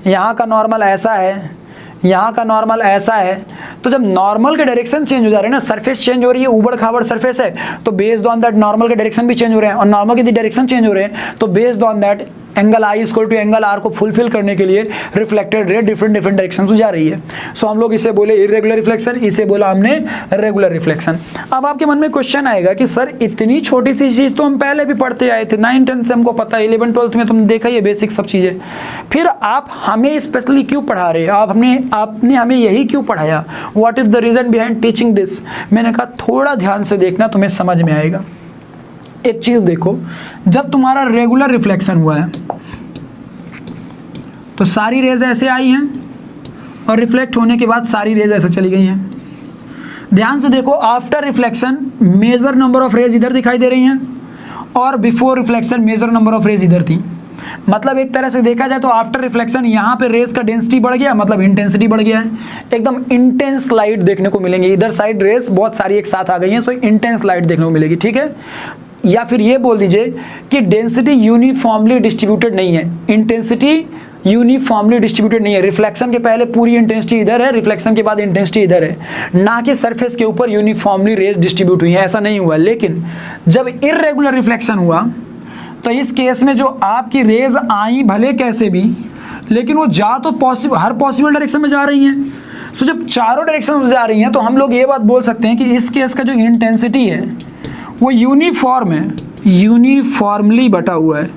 यहाँ का नॉर्मल ऐसा है, यहाँ का नॉर्मल ऐसा है। तो जब नॉर्मल के डायरेक्शन चेंज हो जा रहे हैं ना, सरफेस चेंज हो रही है, ऊबड़ खाबड़ सरफेस है, तो बेस्ड ऑन दैट नॉर्मल के डायरेक्शन भी चेंज हो रहे हैं, और नॉर्मल के डायरेक्शन चेंज हो रहे हैं तो based on that angle i equal to angle r को फुलफिल करने के लिए रिफ्लेक्टेड रे डिफरेंट डायरेक्शन में जा रही है। सो हम लोग इसे बोले इरेगुलर रिफ्लेक्शन, इसे बोला हमने रेगुलर रिफ्लेक्शन। अब आपके मन में क्वेश्चन आएगा कि सर इतनी छोटी सी चीज़ तो हम पहले भी पढ़ते आए थे, 9, 10 से हमको पता है, 11, 12 में तुमने देखा ये बेसिक सब चीज़ें, फिर आप हमें स्पेशली क्यों पढ़ा रहे? आपने हमें यही क्यों पढ़ाया? What is the reason behind teaching this? मैंने कहा थोड़ा ध्यान से देखना, तुम्हें समझ में आएगा। एक चीज देखो, जब तुम्हारा रेगुलर रिफ्लेक्शन हुआ है तो सारी रेज ऐसे आई हैं और रिफ्लेक्ट होने के बाद सारी रेज ऐसे चली गई हैं। ध्यान से देखो, after reflection major number of rays इधर दिखाई दे रही हैं और before reflection major number of rays इधर थी। मतलब एक तरह से देखा जाए तो आफ्टर रिफ्लेक्शन यहाँ पे रेज का डेंसिटी बढ़ गया, मतलब इंटेंसिटी बढ़ गया है, एकदम इंटेंस लाइट देखने को मिलेंगी। इधर साइड रेज बहुत सारी एक साथ आ गई हैं, सो इंटेंस लाइट देखने को मिलेगी, ठीक है। या फिर ये बोल दीजिए कि डेंसिटी यूनिफॉर्मली डिस्ट्रीब्यूटेड नहीं है, इंटेंसिटी यूनिफॉर्मली डिस्ट्रीब्यूटेड नहीं है। रिफ्लेक्शन के पहले पूरी इंटेंसिटी इधर है, रिफ्लेक्शन के बाद इंटेंसिटी इधर है, ना कि सरफेस के ऊपर यूनिफॉर्मली रेज डिस्ट्रीब्यूट हुई है, ऐसा नहीं हुआ। लेकिन जब इर्रेगुलर रिफ्लेक्शन हुआ तो इस केस में जो आपकी रेज आई भले कैसे भी, लेकिन वो जा तो हर पॉसिबल डायरेक्शन में जा रही हैं। तो जब चारों डायरेक्शन में जा रही हैं तो हम लोग ये बात बोल सकते हैं कि इस केस का जो इंटेंसिटी है वो यूनिफॉर्म है, यूनिफॉर्मली बटा हुआ है,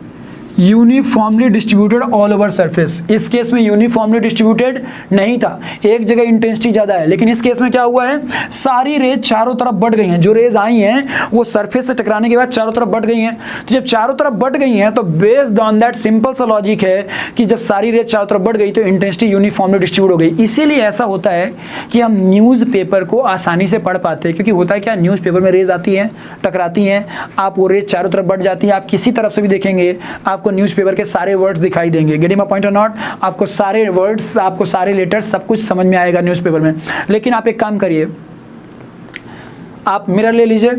uniformly distributed all over surface. इस केस में यूनिफॉर्मली डिस्ट्रीब्यूटेड नहीं था, एक जगह इंटेंसिटी ज़्यादा है, लेकिन इस केस में क्या हुआ है, सारी रेज चारों तरफ बढ़ गई हैं। जो रेज आई हैं वो सरफेस से टकराने के बाद चारों तरफ बढ़ गई हैं। तो जब चारों तरफ बढ़ गई हैं तो बेस्ड ऑन दैट सिंपल सा लॉजिक है कि जब सारी रेज चारों तरफ बढ़ गई तो इंटेंसिटी यूनिफॉर्मली डिस्ट्रीब्यूट हो गई। इसीलिए ऐसा होता है कि हम न्यूज़पेपर को आसानी से पढ़ पाते हैं, क्योंकि होता है क्या, न्यूज़पेपर में रेज आती हैं, टकराती हैं, आप वो रेज चारों तरफ बढ़ जाती है। आप किसी तरफ से भी देखेंगे आपको न्यूज़पेपर के सारे वर्ड्स दिखाई देंगे। गेटिंग माय पॉइंट और नॉट? आपको सारे वर्ड्स, आपको सारे लेटर्स, सब कुछ समझ में आएगा न्यूज़पेपर में। लेकिन आप एक काम करिए, आप मिरर ले लीजिए,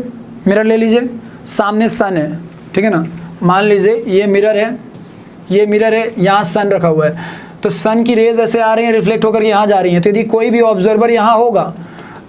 मिरर ले लीजिए, सामने सन है, ठीक है ना, मान लीजिए ये मिरर है, ये मिरर है, यहाँ सन रखा हुआ है, तो सन की रेज ऐसे आ रही हैं, रिफ्लेक्ट होकर यहाँ जा रही हैं। तो यदि कोई भी ऑब्जर्वर यहाँ होगा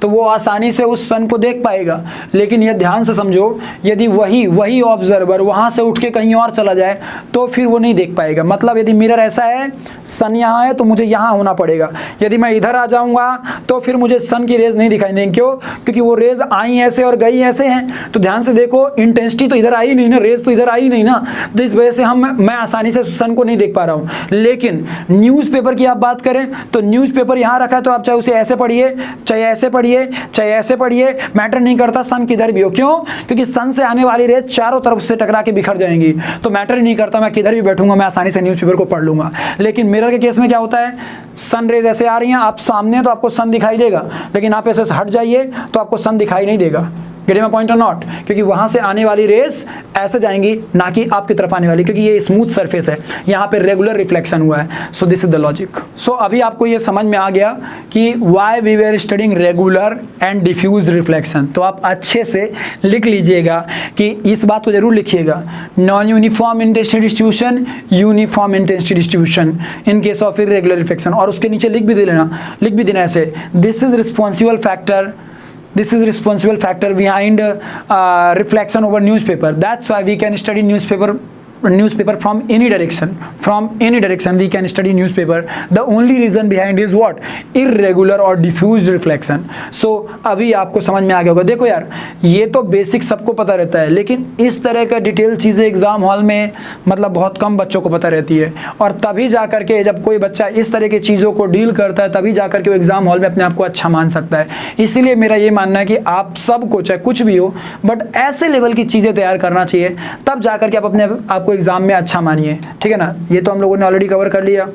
तो वो आसानी से उस सन को देख पाएगा। लेकिन यह ध्यान से समझो, यदि वही ऑब्जर्वर वहाँ से उठ के कहीं और चला जाए तो फिर वो नहीं देख पाएगा। मतलब यदि मिरर ऐसा है, सन यहाँ है, तो मुझे यहाँ होना पड़ेगा। यदि मैं इधर आ जाऊँगा तो फिर मुझे सन की रेज नहीं दिखाई देंगी। क्यों? क्योंकि वो रेज आई ऐसे और गई ऐसे हैं। तो ध्यान से देखो, इंटेंसिटी तो इधर आई नहीं ना, रेज तो इधर आई नहीं ना, तो इस वजह से मैं आसानी से सन को नहीं देख पा रहा हूँ। लेकिन न्यूज़पेपर की आप बात करें तो न्यूज़पेपर यहाँ रखा है, तो आप चाहे उसे ऐसे पढ़िए, चाहे ऐसे पढ़िए, चाहे ऐसे पढ़िए, मैटर नहीं करता सन किधर भी हो। क्यों? क्योंकि सन से आने वाली रेज चारों तरफ से टकरा के बिखर जाएंगी, तो मैटर नहीं करता, मैं किधर भी बैठूंगा मैं आसानी से न्यूज़पेपर को पढ़ लूंगा। लेकिन मिरर के केस में क्या होता है, सन रेज ऐसे आ रही हैं, आप सामने तो आपको सन दिखाई देगा, लेकिन आप ऐसे हट जाइए तो आपको सन दिखाई नहीं देगा। गेटिंग माय पॉइंट और नॉट? क्योंकि वहां से आने वाली रेस ऐसे जाएंगी, ना कि आपकी तरफ आने वाली, क्योंकि ये स्मूथ सरफेस है, यहाँ पे रेगुलर रिफ्लेक्शन हुआ है। So this is the logic. So अभी आपको ये समझ में आ गया कि why we were studying regular and diffuse reflection. तो आप अच्छे से लिख लीजिएगा कि इस बात को जरूर लिखिएगा, non uniform intensity distribution, uniform intensity distribution in case of irregular reflection. और उसके नीचे लिख भी देना ऐसे, this is responsible factor, this is responsible factor behind reflection over newspaper. That's why we can study newspaper newspaper from any direction we can study newspaper. The only reason behind is what? Irregular or diffused reflection. So अभी आपको समझ में आ गया होगा। देखो यार, ये तो बेसिक सबको पता रहता है, लेकिन इस तरह का डिटेल चीज़ें एग्जाम हॉल में मतलब बहुत कम बच्चों को पता रहती है, और तभी जा करके जब कोई बच्चा इस तरह की चीज़ों को डील करता है तभी जा करके वो एग्जाम हॉल में अपने आप को अच्छा मान सकता है। इसीलिए मेरा ये मानना है कि आप सबको चाहे कुछ भी हो बट ऐसे लेवल की चीज़ें तैयार करना चाहिए, तब जा करके आप अपने आपको एग्जाम में अच्छा मानिए। ठीक है ना, ये तो हम लोगों ने ऑलरेडी कवर कर लिया,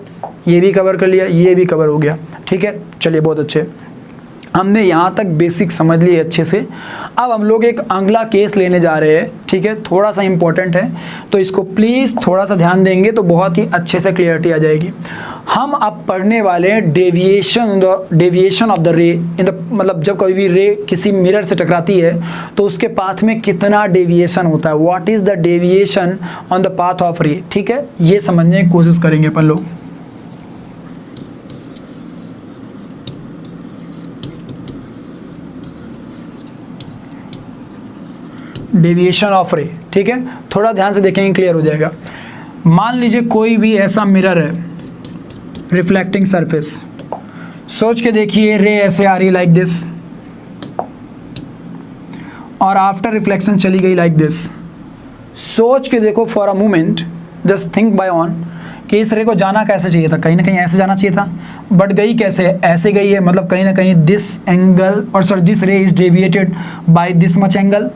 ये भी कवर कर लिया, ये भी कवर हो गया। ठीक है, चलिए बहुत अच्छे, हमने यहाँ तक बेसिक समझ लिए अच्छे से। अब हम लोग एक अगला केस लेने जा रहे हैं। ठीक है, थोड़ा सा इंपॉर्टेंट है तो इसको प्लीज़ थोड़ा सा ध्यान देंगे तो बहुत ही अच्छे से क्लियरिटी आ जाएगी। हम अब पढ़ने वाले हैं डेविएशन ऑफ द रे इन द, मतलब जब कभी भी रे किसी मिरर से टकराती है तो उसके पाथ में कितना डेविएशन होता है, what is the deviation on the path of रे। ठीक है, ये समझने की कोशिश करेंगे अपन लोग। डेविएशन ऑफ रे, ठीक है, थोड़ा ध्यान से देखेंगे क्लियर हो जाएगा। मान लीजिए कोई भी ऐसा मिरर है, रिफ्लेक्टिंग सरफेस, सोच के देखिए रे ऐसे आ रही लाइक दिस, और आफ्टर रिफ्लेक्शन चली गई लाइक दिस। सोच के देखो for a moment, just think by on कि इस रे को जाना कैसे चाहिए था, कहीं ना कहीं ऐसे जाना चाहिए था, बट गई कैसे, ऐसे गई है, मतलब कहीं ना कहीं दिस एंगल और sorry this ray is deviated by this much angle.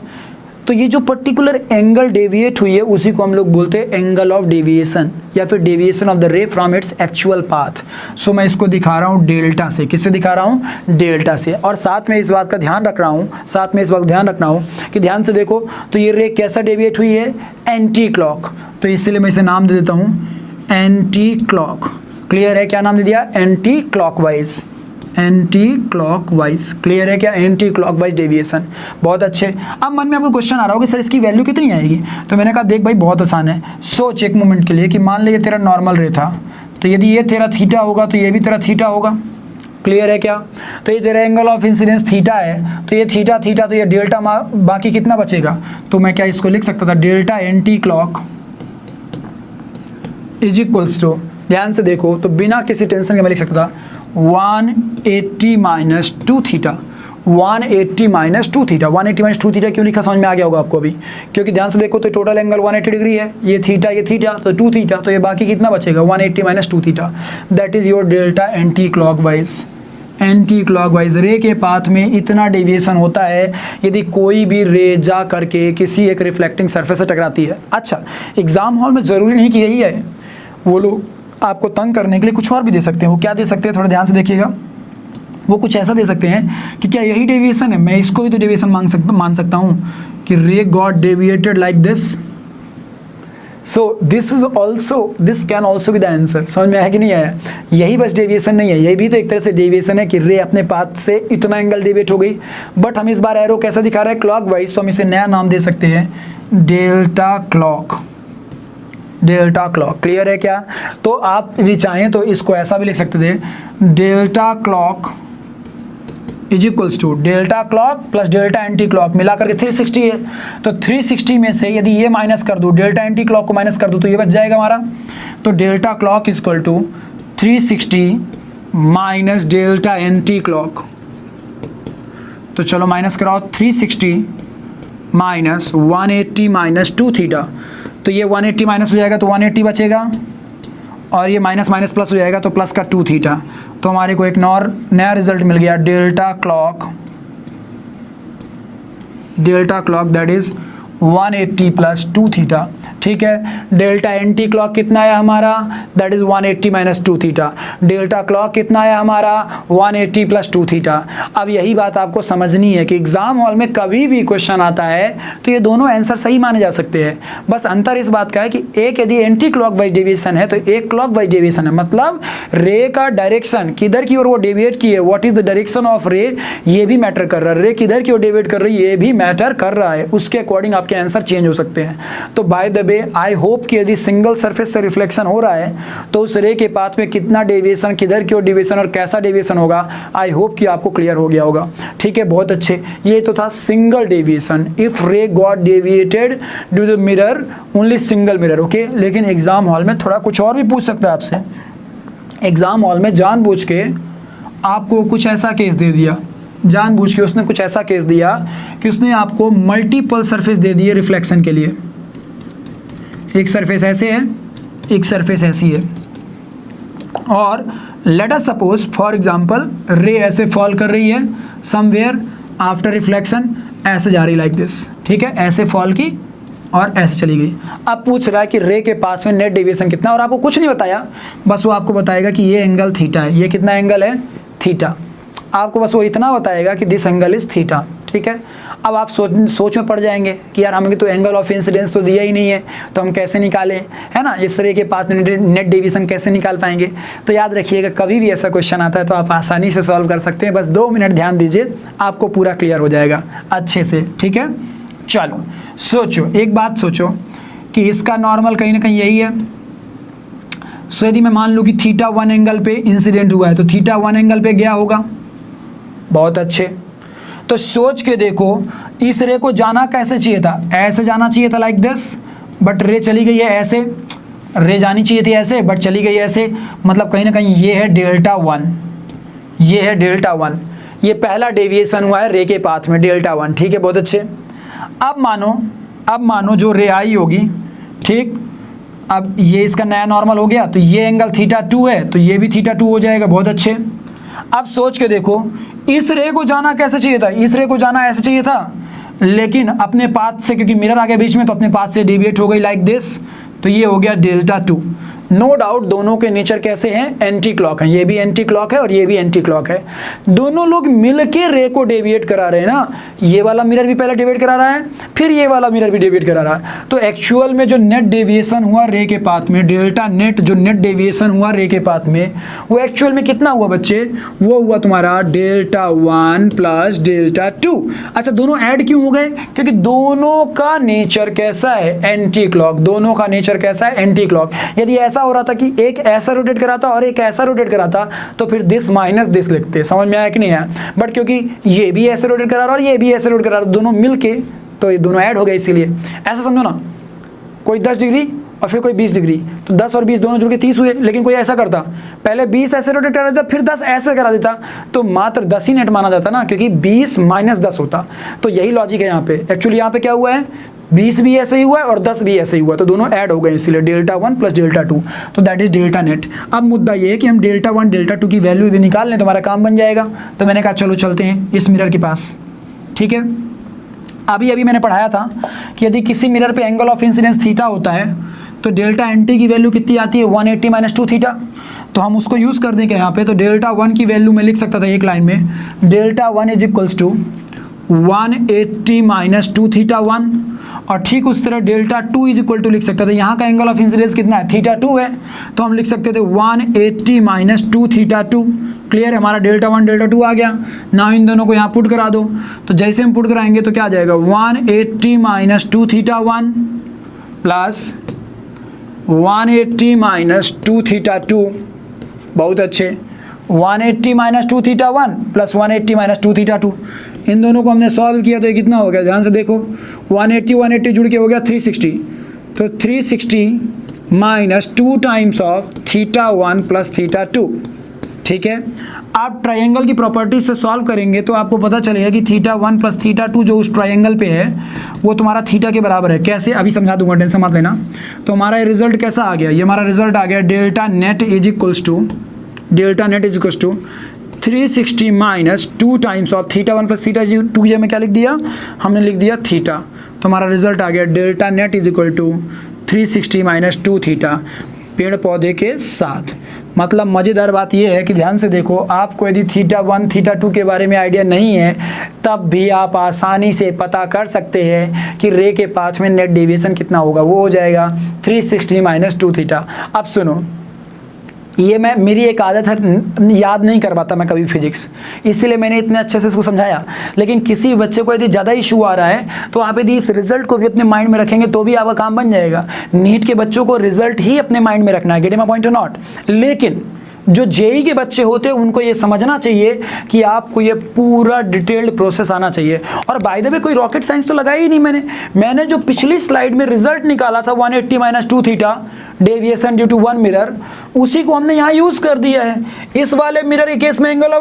तो ये जो पर्टिकुलर एंगल डेविएट हुई है उसी को हम लोग बोलते हैं एंगल ऑफ डेविएशन, या फिर deviation of the ray from its actual path. So मैं इसको दिखा रहा हूँ डेल्टा से, किससे दिखा रहा हूँ, डेल्टा से। और साथ में इस बात का ध्यान रख रहा हूँ, कि ध्यान से देखो तो ये रे कैसा डेविएट हुई है, एंटी क्लॉक। तो इसलिए मैं इसे नाम दे देता हूँ एंटी क्लॉक। क्लियर है, क्या नाम दे दिया, anti clockwise, anti clockwise. Clear है क्या, एंटी क्लॉकवाइज डेविएशन। बहुत अच्छे। अब मन में आपको क्वेश्चन आ रहा होगा कि सर इसकी वैल्यू कितनी आएगी, तो मैंने कहा देख भाई बहुत आसान है। सोच एक मोमेंट के लिए कि मान लीजिए तेरा नॉर्मल रे था, तो यदि ये तेरा थीटा होगा तो ये भी तेरा थीटा होगा। क्लियर है क्या, तो ये तेरा एंगल ऑफ इंसिडेंस थीटा है, तो ये थीटा थीटा, तो ये डेल्टा बाकी कितना बचेगा, तो मैं क्या इसको लिख सकता था, delta anti clock is equals to, ध्यान से देखो तो बिना किसी टेंशन के मैं लिख सकता था 180 minus 2 theta, 180 minus 2 theta. 180 minus 2 theta क्यों लिखा समझ में आ गया होगा आपको अभी, क्योंकि ध्यान से देखो तो टोटल एंगल 180 डिग्री है, ये थीटा तो 2 थीटा, तो ये बाकी कितना बचेगा 180 minus 2 theta. That is your delta anti clockwise. Anti clockwise रे के पाथ में इतना डेविएशन होता है यदि कोई भी रे जा करके किसी एक रिफ्लेक्टिंग सरफेस से टकराती है। अच्छा, एग्जाम हॉल में ज़रूरी नहीं कि यही है, वो लोग आपको तंग करने के लिए कुछ और भी दे सकते हैं। वो क्या दे सकते हैं, थोड़ा ध्यान से देखिएगा। वो कुछ ऐसा दे सकते हैं कि क्या यही डेविएशन है, मैं इसको भी तो डेविएशन मान सकता हूँ कि रे got deviated like this, so this can also be the answer. समझ में आया कि नहीं आया, यही बस डेविएशन नहीं है, यही भी तो एक तरह से डेविएशन है कि रे अपने पाथ से इतना एंगल डेविएट हो गई, बट हम इस बार एरो कैसा दिखा रहे हैं, क्लॉकवाइज, तो हम इसे नया नाम दे सकते हैं delta clock. Delta clock. Clear है क्या, तो आप यदि चाहें तो इसको ऐसा भी लिख सकते थे, delta clock is equals to delta clock plus delta anti clock मिलाकर के 360 है, तो 360 में से यदि ये माइनस कर दूँ, डेल्टा एंटी क्लॉक को माइनस कर दूँ तो ये बच जाएगा हमारा, तो delta clock is equal to 360 minus delta anti clock. तो चलो माइनस कराओ, 360 माइनस 180 माइनस 2 थीटा, तो ये 180 माइनस हो जाएगा तो 180 बचेगा, और ये माइनस माइनस प्लस हो जाएगा तो प्लस का 2 थीटा, तो हमारे को एक नया रिजल्ट मिल गया, delta clock that is 180 plus 2 theta. ठीक है, डेल्टा एंटी क्लॉक कितना आया हमारा, that is 180 minus 2 theta. Delta clock कितना आया हमारा, 180 प्लस 2 थीटा। अब यही बात आपको समझनी है कि एग्जाम हॉल में कभी भी क्वेश्चन आता है तो ये दोनों आंसर सही माने जा सकते हैं, बस अंतर इस बात का है कि एक यदि एंटी क्लॉकवाइज डेविएशन है तो एक क्लॉकवाइज डेविएशन है, मतलब रे का डायरेक्शन किधर की ओर वो डेविएट की है, what is the direction of रे, ये भी मैटर कर रहा है, रे किधर की ओर डेविएट कर रही है ये भी मैटर कर रहा है, उसके अकॉर्डिंग आपके आंसर चेंज हो सकते हैं। तो by the way I hope कि यदि सिंगल सरफेस से रिफ्लेक्शन हो रहा है तो उस रे के पाथ में कितना डेविएशन, किधर की ओर डेविएशन और कैसा डेविएशन होगा, आई होप कि आपको क्लियर हो गया होगा। ठीक है, बहुत अच्छे। ये तो था single deviation, if ray got deviated due to mirror only single mirror. Okay, लेकिन एग्जाम हॉल में थोड़ा कुछ और भी पूछ सकता है आपसे। एग्जाम हॉल में जानबूझ के आपको कुछ ऐसा केस दे दिया, जानबूझ के उसने कुछ ऐसा केस दिया कि उसने आपको मल्टीपल सरफेस दे दिए रिफ्लेक्शन के लिए। एक सरफेस ऐसे है, एक सरफेस ऐसी है, और late us suppose for example रे ऐसे फॉल कर रही है समवेयर आफ्टर रिफ्लेक्शन, ऐसे जा रही लाइक दिस। ठीक है, ऐसे फॉल की और ऐसे चली गई। अब पूछ रहा है कि रे के पास में नेट डेविएशन कितना, और आपको कुछ नहीं बताया, बस वो आपको बताएगा कि ये एंगल थीटा है। ये कितना एंगल है? थीटा। आपको बस वो इतना बताएगा कि दिस एंगल इज थीटा। ठीक है, अब आप सोच में पड़ जाएंगे कि यार हमें तो एंगल ऑफ इंसिडेंस तो दिया ही नहीं है, तो हम कैसे निकालें, है ना, इस रे के पास नेट डेविएशन कैसे निकाल पाएंगे। तो याद रखिएगा, कभी भी ऐसा क्वेश्चन आता है तो आप आसानी से सॉल्व कर सकते हैं। बस 2 मिनट ध्यान दीजिए, आपको पूरा क्लियर हो जाएगा अच्छे से। ठीक है, चलो सोचो, एक बात सोचो कि इसका नॉर्मल कहीं ना कहीं यही है। सो यदि मैं मान लूँ कि थीटा 1 एंगल पे इंसिडेंट हुआ है तो थीटा 1 एंगल पे गया होगा। बहुत अच्छे, तो सोच के देखो इस रे को जाना कैसे चाहिए था? ऐसे जाना चाहिए था लाइक दिस, बट रे चली गई है ऐसे। रे जानी चाहिए थी ऐसे, बट चली गई ऐसे। मतलब कहीं ना कहीं ये है डेल्टा 1, ये है डेल्टा 1। ये पहला डेविएशन हुआ है रे के पाथ में, डेल्टा 1। ठीक है, बहुत अच्छे। अब मानो जो रे आई होगी, ठीक, अब ये इसका नया नॉर्मल हो गया, तो ये एंगल थीटा 2 है, तो ये भी थीटा 2 हो जाएगा। बहुत अच्छे। अब सोच के देखो इस रे को जाना कैसे चाहिए था? इस रे को जाना ऐसे चाहिए था, लेकिन अपने पाथ से, क्योंकि मिरर आ गया बीच में, तो अपने पाथ से डेविएट हो गई लाइक दिस, तो ये हो गया डेल्टा 2। नो डाउट दोनों के नेचर कैसे हैं? एंटी क्लॉक हैं। ये भी एंटी क्लॉक है और ये भी एंटी क्लॉक है। दोनों लोग मिलके रे को डेविएट करा रहे हैं ना। ये वाला मिरर भी पहले डेविएट करा रहा है, फिर ये वाला मिरर भी डेविएट करा रहा है। तो एक्चुअल में जो नेट डेविएशन हुआ रे के पाथ में, डेल्टा नेट जो नेट डेविएशन हुआ रे के पाथ में, वो एक्चुअल में कितना हुआ बच्चे? वो हुआ तुम्हारा डेल्टा 1 प्लस डेल्टा 2। अच्छा, दोनों ऐड क्यों हो गए? क्योंकि दोनों का नेचर कैसा है? Anti clock. दोनों का नेचर कैसा है? Anti clock. यदि ऐसा हो रहा था कि एक ऐसा रोटेट कराता और एक ऐसा रोटेट कराता, तो फिर दिस माइनस दिस लिखते। समझ में आया कि नहीं आया? बट क्योंकि ये भी ऐसे रोटेट करा रहा और ये भी ऐसे रोटेट करा रहा, दोनों मिलके, तो ये दोनों ऐड हो गए। इसीलिए ऐसा समझो ना, कोई 10 डिग्री और फिर कोई 20 डिग्री, तो 10 और 20 दोनों जुड़ के 30 हुए। लेकिन कोई ऐसा करता, पहले 20 ऐसे रोटेट करा देता, फिर 10 ऐसे करा देता, तो मात्र 10 ही नेट माना जाता ना, क्योंकि 20 माइनस 10 होता। तो यही लॉजिक है यहाँ पे। एक्चुअली यहाँ पे क्या हुआ है? 20 भी ऐसे ही हुआ है और 10 भी ऐसे ही हुआ, तो दोनों ऐड हो गए, इसीलिए डेल्टा 1 प्लस डेल्टा 2, तो दैट इज डेल्टा नेट। अब मुद्दा ये है कि हम डेल्टा 1 डेल्टा 2 की वैल्यू यदि निकाल लें तो हमारा काम बन जाएगा। तो मैंने कहा चलो चलते हैं इस मिरर के पास। ठीक है, अभी मैंने पढ़ाया था कि यदि किसी मिरर पे एंगल ऑफ इंसिडेंस थीटा होता है तो डेल्टा एनटी की वैल्यू कितनी आती है? 180 माइनस 2 थीटा। तो हम उसको यूज़ कर देंगे यहाँ पे। तो डेल्टा 1 की वैल्यू मैं लिख सकता था एक लाइन में, delta 1 is equals to 180 minus 2 theta 1, और ठीक उस तरह डेल्टा 2 इज इक्वल टू लिख सकता था, यहाँ का एंगल ऑफ इंसिडेंस कितना है? थीटा 2 है, तो हम लिख सकते थे 180 माइनस 2 थीटा 2। क्लियर है? हमारा डेल्टा 1 डेल्टा 2 आ गया। ना इन दोनों को यहाँ पुट करा दो, तो जैसे हम पुट कराएंगे तो क्या आ जाएगा? 180 minus 2 theta 1 plus 180 minus 2 theta 2। बहुत अच्छे। 180 minus 2 theta 1 plus 180 minus 2 theta 2, इन दोनों को हमने सॉल्व किया तो ये कितना हो गया? ध्यान से देखो, 180 जुड़ के हो गया 360, तो 360 minus 2 times of theta 1 plus theta 2। ठीक है, आप ट्रायंगल की प्रॉपर्टीज से सॉल्व करेंगे तो आपको पता चलेगा कि थीटा 1 प्लस थीटा 2 जो उस ट्रायंगल पे है वो तुम्हारा थीटा के बराबर है। कैसे? अभी समझा दूंगा, टेंशन मत लेना। तो हमारा रिजल्ट कैसा आ गया? ये हमारा रिजल्ट आ गया delta net is equals to 360 minus 2 times of theta 1 plus theta 2 की में क्या लिख दिया? हमने लिख दिया थीटा। तो हमारा रिजल्ट आ गया delta net is equal to 360 minus 2 theta, पेड़ पौधे के साथ। मतलब मज़ेदार बात यह है कि ध्यान से देखो, आपको यदि थीटा 1 थीटा 2 के बारे में आइडिया नहीं है तब भी आप आसानी से पता कर सकते हैं कि रे के पाथ में नेट डेविएशन कितना होगा। वो हो जाएगा 360 माइनस 2 थीटा। अब सुनो, ये मेरी एक आदत है, याद नहीं कर पाता मैं कभी फिजिक्स, इसलिए मैंने इतने अच्छे से इसको समझाया। लेकिन किसी बच्चे को यदि ज़्यादा इशू आ रहा है तो आप यदि इस रिजल्ट को भी अपने माइंड में रखेंगे तो भी आपका काम बन जाएगा। नीट के बच्चों को रिजल्ट ही अपने माइंड में रखना है, गेट माय पॉइंट और नॉट। लेकिन जो जेई के बच्चे होते हैं उनको ये समझना चाहिए कि आपको ये पूरा डिटेल्ड प्रोसेस आना चाहिए। और बाय द वे कोई रॉकेट साइंस तो लगाई ही नहीं मैंने जो पिछली स्लाइड में रिजल्ट निकाला था 180 - 2 theta deviation due to one mirror, उसी को हमने यहाँ यूज कर दिया है। इस वाले मिरर के केस में एंगल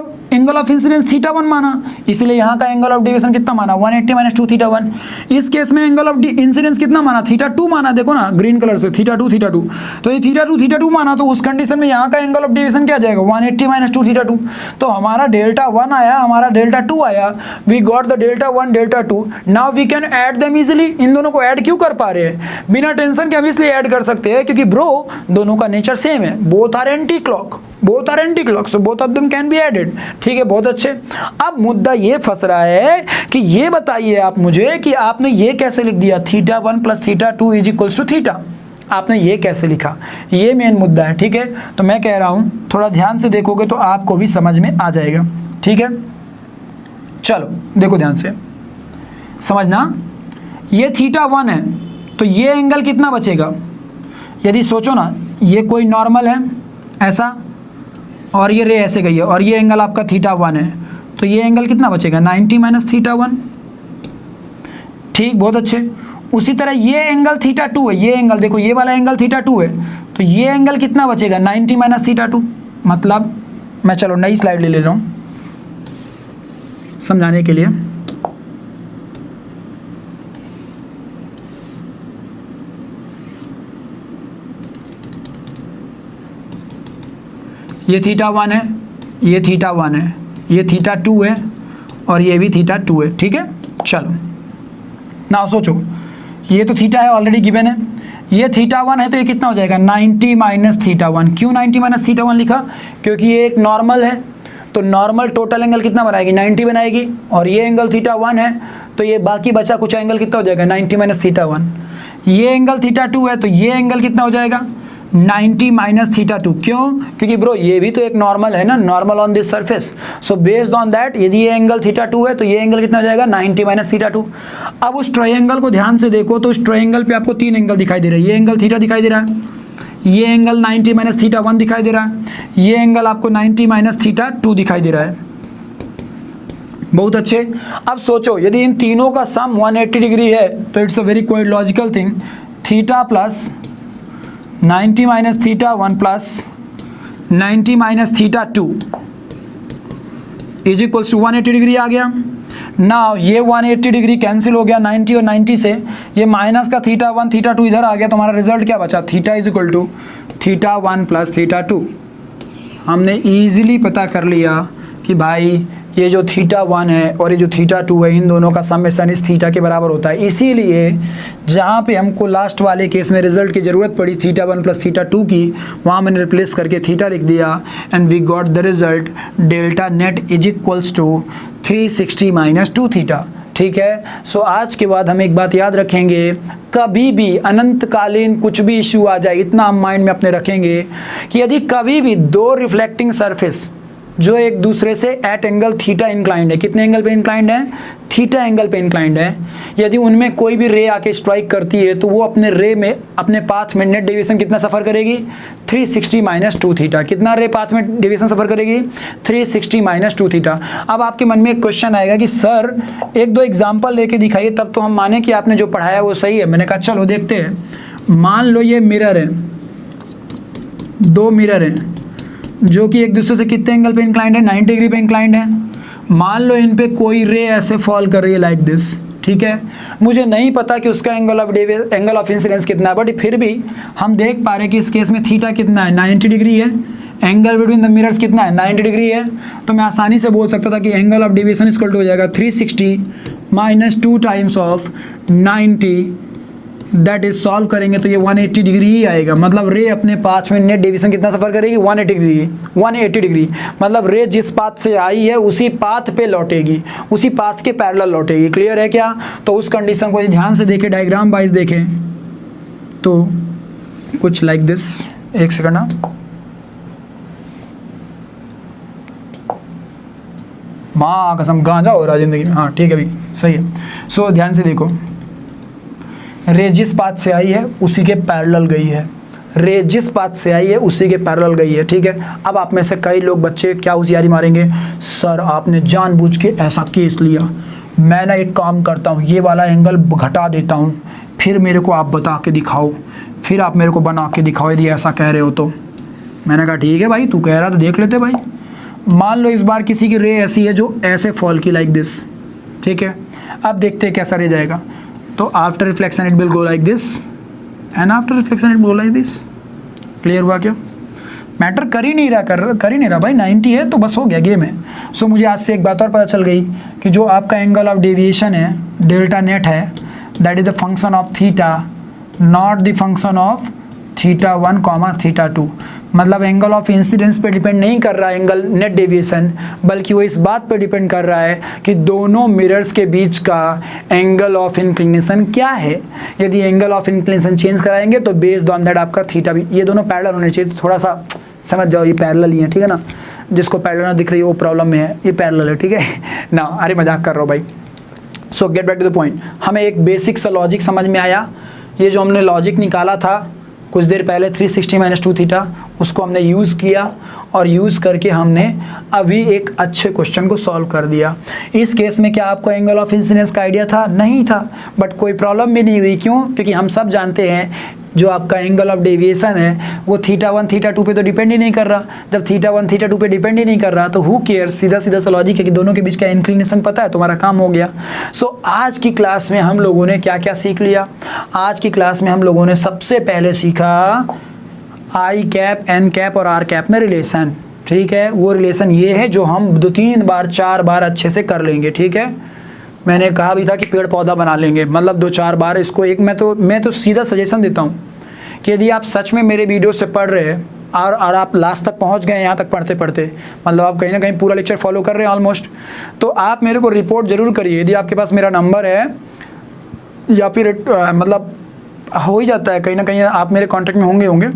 ऑफ इंसिडेंस θ1 माना, इसलिए यहाँ का एंगल ऑफ डेविएशन कितना माना 180 - 2 θ1। इस केस में एंगल ऑफ इंसिडेंस कितना माना θ2 माना, देखो ना ग्रीन कलर से θ2 तो ये θ2 माना, तो उस कंडीशन में यहाँ का एंगल ऑफ डेविएशन क्या आ जाएगा 180 - 2 θ2। तो हमारा Δ1 आया, हमारा Δ2 आया, we got the Δ1 Δ2। Now we can add them easily. इन दोनों को ऐड क्यों कर पा रहे हैं, बिना टेंशन के हम इसलिए ऐड कर सकते हैं क्योंकि ब्रो दोनों का नेचर सेम है, both are anti clock so both of them can be added. ठीक है, बहुत अच्छे। अब मुद्दा ये फंस रहा है कि ये बताइए आप मुझे कि आपने ये कैसे लिख दिया θ1 + θ2 = θ, आपने ये कैसे लिखा, ये मेन मुद्दा है। ठीक है, तो मैं कह रहा हूं थोड़ा ध्यान से देखोगे तो आपको भी समझ में आ जाएगा। ठीक है, चलो देखो ध्यान से समझना। ये θ1 है तो ये एंगल कितना बचेगा, यदि सोचो ना ये कोई नॉर्मल है ऐसा और ये रे ऐसे गई है और ये एंगल आपका θ1 है, तो ये एंगल कितना बचेगा 90 - θ1। ठीक, बहुत अच्छे। उसी तरह ये एंगल θ2 है, ये एंगल देखो, ये वाला एंगल θ2 है, तो ये एंगल कितना बचेगा 90 - θ2। मतलब मैं चलो नई स्लाइड ले रहा हूँ समझाने के लिए। ये θ1 है, ये θ1 है, ये θ2 है और ये भी θ2 है। ठीक है, चलो ना सोचो, ये तो थीटा है ऑलरेडी गिवन है, ये θ1 है तो ये कितना हो जाएगा 90 - θ1। क्यों 90 - θ1 लिखा, क्योंकि ये एक नॉर्मल है तो नॉर्मल टोटल एंगल कितना बनाएगी 90 बनाएगी, और ये एंगल θ1 है तो ये बाकी बचा कुछ एंगल कितना हो जाएगा 90 - θ1। ये एंगल θ2 है तो ये एंगल कितना हो जाएगा 90 - θ2। क्यों, क्योंकि ब्रो ये भी तो एक नॉर्मल है ना, normal on this surface, so based on that यदि ये एंगल θ2 है तो ये एंगल कितना हो जाएगा 90 - θ2। अब उस ट्रायंगल को ध्यान से देखो तो उस ट्रायंगल पे आपको तीन एंगल दिखाई दे रहे हैं। ये एंगल θ दिखाई दे रहा है, ये एंगल 90 - θ1 दिखाई दे रहा है, ये एंगल आपको 90 - θ2 दिखाई दे रहा है। बहुत अच्छे। अब सोचो यदि इन तीनों का सम 180 डिग्री है तो it's a very quite logical thing, θ plus 90 - θ1 plus 90 - θ2 = 180 degree आ गया। नाउ ये 180 डिग्री कैंसिल हो गया 90 और 90 से, ये माइनस का θ1 θ2 इधर आ गया, तो हमारा रिजल्ट क्या बचा θ = θ1 + θ2। हमने इजीली पता कर लिया कि भाई ये जो θ1 है और ये जो θ2 है इन दोनों का समेशन इस θ के बराबर होता है। इसीलिए जहाँ पे हमको लास्ट वाले केस में रिजल्ट की ज़रूरत पड़ी θ1 + θ2 की, वहाँ मैंने रिप्लेस करके θ लिख दिया and we got the result delta net = 360 - 2 θ। ठीक है, सो आज के बाद हम एक बात याद रखेंगे, कभी भी अनंतकालीन कुछ भी इश्यू आ जाए, इतना हम माइंड में अपने रखेंगे कि यदि कभी भी दो रिफ्लेक्टिंग सरफेस जो एक दूसरे से एट एंगल θ इंक्लाइंड है, कितने एंगल पे इंक्लाइंड है θ एंगल पे इंक्लाइंड है, यदि उनमें कोई भी रे आके स्ट्राइक करती है तो वो अपने रे में अपने पाथ में नेट डेविएशन कितना सफ़र करेगी 360 - 2 θ। कितना रे पाथ में डेविएशन सफ़र करेगी 360 - 2 θ। अब आपके मन में एक क्वेश्चन आएगा कि सर एक दो एग्जाम्पल लेके दिखाइए तब तो हम माने कि आपने जो पढ़ाया वो सही है। मैंने कहा चलो देखते हैं। मान लो ये मिरर है, दो मिरर हैं जो कि एक दूसरे से कितने एंगल पे इंक्लाइंड है 90 डिग्री पे इंक्लाइंड है। मान लो इन पे कोई रे ऐसे फॉल कर रही है लाइक दिस। ठीक है, मुझे नहीं पता कि उसका एंगल ऑफ इंसिडेंस कितना है, बट फिर भी हम देख पा रहे हैं कि इस केस में θ कितना है 90 डिग्री है, एंगल बिटवीन द मिरर्स कितना है 90 डिग्री है। तो मैं आसानी से बोल सकता था कि angle of deviation equal to हो जाएगा 360 - 2 times of 90, that is solve करेंगे तो ये 180 डिग्री ही आएगा। मतलब रे अपने पाथ में नेट डेविएशन कितना सफ़र करेगी 180 डिग्री। मतलब रे जिस पाथ से आई है उसी पाथ पे लौटेगी, उसी पाथ के पैरेलल लौटेगी। क्लियर है क्या? तो उस कंडीशन को ध्यान से देखें, डायग्राम वाइज देखें तो कुछ लाइक दिस। एक सेकंड ना, माँ कसम गांजा हो रहा है ज़िंदगी में। हाँ ठीक है भाई, सही है। सो ध्यान से देखो, रे जिस पाथ से आई है उसी के पैरेलल गई है, रे जिस पाथ से आई है उसी के पैरेलल गई है, ठीक है। अब आप में से कई लोग बच्चे क्या होशियारी मारेंगे, सर आपने जानबूझ के ऐसा केस लिया, मैं ना एक काम करता हूँ ये वाला एंगल घटा देता हूँ, फिर मेरे को आप बता के दिखाओ, फिर आप मेरे को बना के दिखाओ यदि ऐसा कह रहे हो तो। मैंने कहा ठीक है भाई, तू कह रहा तो देख लेते भाई। मान लो इस बार किसी की रे ऐसी है जो ऐसे फॉल की लाइक दिस, ठीक है। अब देखते हैं कैसा रे जाएगा। तो after reflection it will go like this and after reflection it go like this. Clear हुआ क्या? मैटर कर ही नहीं रहा भाई, 90 है तो बस हो गया, गेम है। सो मुझे आज से एक बात और पता चल गई कि जो आपका एंगल ऑफ डेविएशन है डेल्टा नेट है, that is the function of theta, not the function of θ1 θ2। मतलब एंगल ऑफ इंसिडेंस पे डिपेंड नहीं कर रहा है एंगल नेट डेविएशन, बल्कि वो इस बात पे डिपेंड कर रहा है कि दोनों मिरर्स के बीच का एंगल ऑफ इंक्लिनेशन क्या है। यदि एंगल ऑफ इंक्लिनेशन चेंज कराएंगे तो बेस्ड ऑन दैट आपका थीटा भी, ये दोनों पैरेलल होने चाहिए। तो थोड़ा सा समझ जाओ, ये पैरेलल ही है, ठीक है ना। जिसको पैरेलल ना दिख रही है वो प्रॉब्लम में है, ये पैरेलल है, ठीक है ना। अरे मजाक कर रहा हूँ भाई। So get back to the point, हमें एक बेसिक सा लॉजिक समझ में आया। ये जो हमने लॉजिक निकाला था कुछ देर पहले 360 - 2 थीटा, उसको हमने यूज़ किया और यूज़ करके हमने अभी एक अच्छे क्वेश्चन को सॉल्व कर दिया। इस केस में क्या आपको एंगल ऑफ इंसिडेंस का आइडिया था? नहीं था, बट कोई प्रॉब्लम भी नहीं हुई। क्यों? क्योंकि हम सब जानते हैं जो आपका एंगल ऑफ डेविएशन है वो θ1 θ2 पे तो डिपेंड ही नहीं कर रहा। जब θ1 θ2 पे डिपेंड ही नहीं कर रहा तो हु केयर, सीधा सीधा सा लॉजिक है कि दोनों के बीच का इंक्लिनेशन पता है, तुम्हारा काम हो गया। सो आज की क्लास में हम लोगों ने क्या क्या सीख लिया? आज की क्लास में हम लोगों ने सबसे पहले सीखा आई कैप, एन कैप और आर कैप में रिलेशन, ठीक है। वो रिलेशन ये है जो हम 2 3 बार 4 बार अच्छे से कर लेंगे, ठीक है। मैंने कहा भी था कि पेड़ पौधा बना लेंगे, मतलब 2-4 बार इसको एक मैं तो सीधा सजेशन देता हूँ कि यदि आप सच में मेरे वीडियो से पढ़ रहे हैं और आप लास्ट तक पहुँच गए यहाँ तक पढ़ते पढ़ते, मतलब आप कहीं ना कहीं पूरा लेक्चर फॉलो कर रहे हैं ऑलमोस्ट, तो आप मेरे को रिपोर्ट ज़रूर करिए। यदि आपके पास मेरा नंबर है या फिर मतलब हो ही जाता है, कहीं ना कहीं आप मेरे कॉन्टैक्ट में होंगे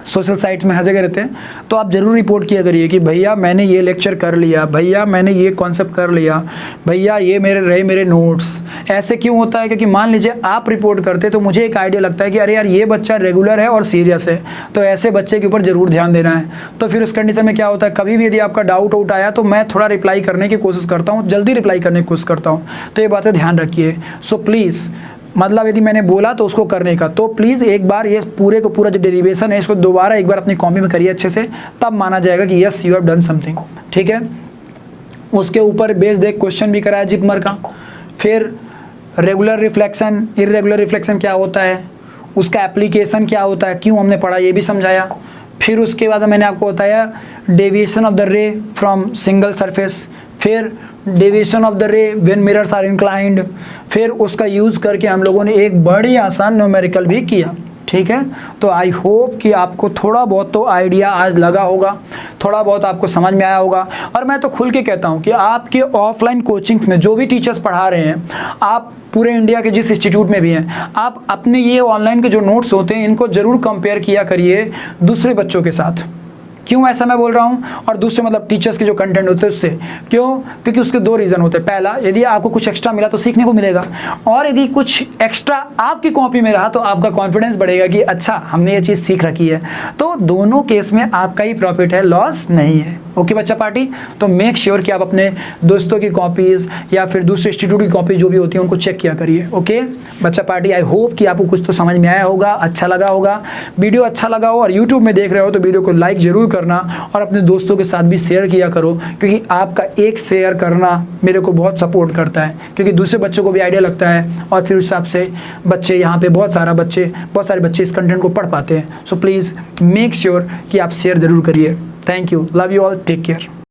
सोशल साइट्स में हर जगह रहते हैं, तो आप ज़रूर रिपोर्ट किया करिए कि भैया मैंने ये लेक्चर कर लिया, भैया मैंने ये कॉन्सेप्ट कर लिया, भैया ये मेरे नोट्स। ऐसे क्यों होता है? क्योंकि मान लीजिए आप रिपोर्ट करते तो मुझे एक आइडिया लगता है कि अरे यार ये बच्चा रेगुलर है और सीरियस है, तो ऐसे बच्चे के ऊपर ज़रूर ध्यान देना है। तो फिर उस कंडीशन में क्या होता है, कभी भी यदि आपका डाउट आया तो मैं थोड़ा रिप्लाई करने की कोशिश करता हूँ, जल्दी रिप्लाई करने की कोशिश करता हूँ। तो ये बातें ध्यान रखिए। सो प्लीज़, मतलब यदि मैंने बोला तो उसको करने का, तो प्लीज़ एक बार ये पूरे को पूरा जो डेरिवेशन है इसको दोबारा एक बार अपनी कॉपी में करिए अच्छे से, तब माना जाएगा कि yes you have done something, ठीक है। उसके ऊपर बेस्ड एक क्वेश्चन भी कराया जिपमर का। फिर रेगुलर रिफ्लेक्शन, इर्रेगुलर रिफ्लेक्शन क्या होता है, उसका एप्लीकेशन क्या होता है, क्यों हमने पढ़ा ये भी समझाया। फिर उसके बाद मैंने आपको बताया deviation of the ray from single surface, फिर deviation of the ray when mirrors are inclined, फिर उसका यूज़ करके हम लोगों ने एक बड़ी आसान न्यूमेरिकल भी किया, ठीक है। तो आई होप कि आपको थोड़ा बहुत तो आइडिया आज लगा होगा, थोड़ा बहुत आपको समझ में आया होगा। और मैं तो खुल के कहता हूँ कि आपके ऑफलाइन कोचिंग्स में जो भी टीचर्स पढ़ा रहे हैं, आप पूरे इंडिया के जिस इंस्टीट्यूट में भी हैं, आप अपने ये ऑनलाइन के जो नोट्स होते हैं इनको ज़रूर कंपेयर किया करिए दूसरे बच्चों के साथ। क्यों ऐसा मैं बोल रहा हूँ? और दूसरे मतलब टीचर्स के जो कंटेंट होते हैं उससे क्यों? क्योंकि उसके 2 रीज़न होते हैं। पहला, यदि आपको कुछ एक्स्ट्रा मिला तो सीखने को मिलेगा, और यदि कुछ एक्स्ट्रा आपकी कॉपी में रहा तो आपका कॉन्फिडेंस बढ़ेगा कि अच्छा हमने ये चीज़ सीख रखी है। तो दोनों केस में आपका ही प्रॉफिट है, लॉस नहीं है। ओके बच्चा पार्टी, तो मेक श्योर कि आप अपने दोस्तों की कॉपीज़ या फिर दूसरे इंस्टीट्यूट की कॉपी जो भी होती है उनको चेक किया करिए। ओके बच्चा पार्टी, आई होप कि आपको कुछ तो समझ में आया होगा, अच्छा लगा होगा। वीडियो अच्छा लगा हो और यूट्यूब में देख रहे हो तो वीडियो को लाइक ज़रूर करना और अपने दोस्तों के साथ भी शेयर किया करो, क्योंकि आपका एक शेयर करना मेरे को बहुत सपोर्ट करता है, क्योंकि दूसरे बच्चों को भी आइडिया लगता है और फिर उस हिसाब से बच्चे यहाँ पे बहुत सारे बच्चे इस कंटेंट को पढ़ पाते हैं। सो प्लीज़ मेक श्योर कि आप शेयर ज़रूर करिए। Thank you, love you all, take care.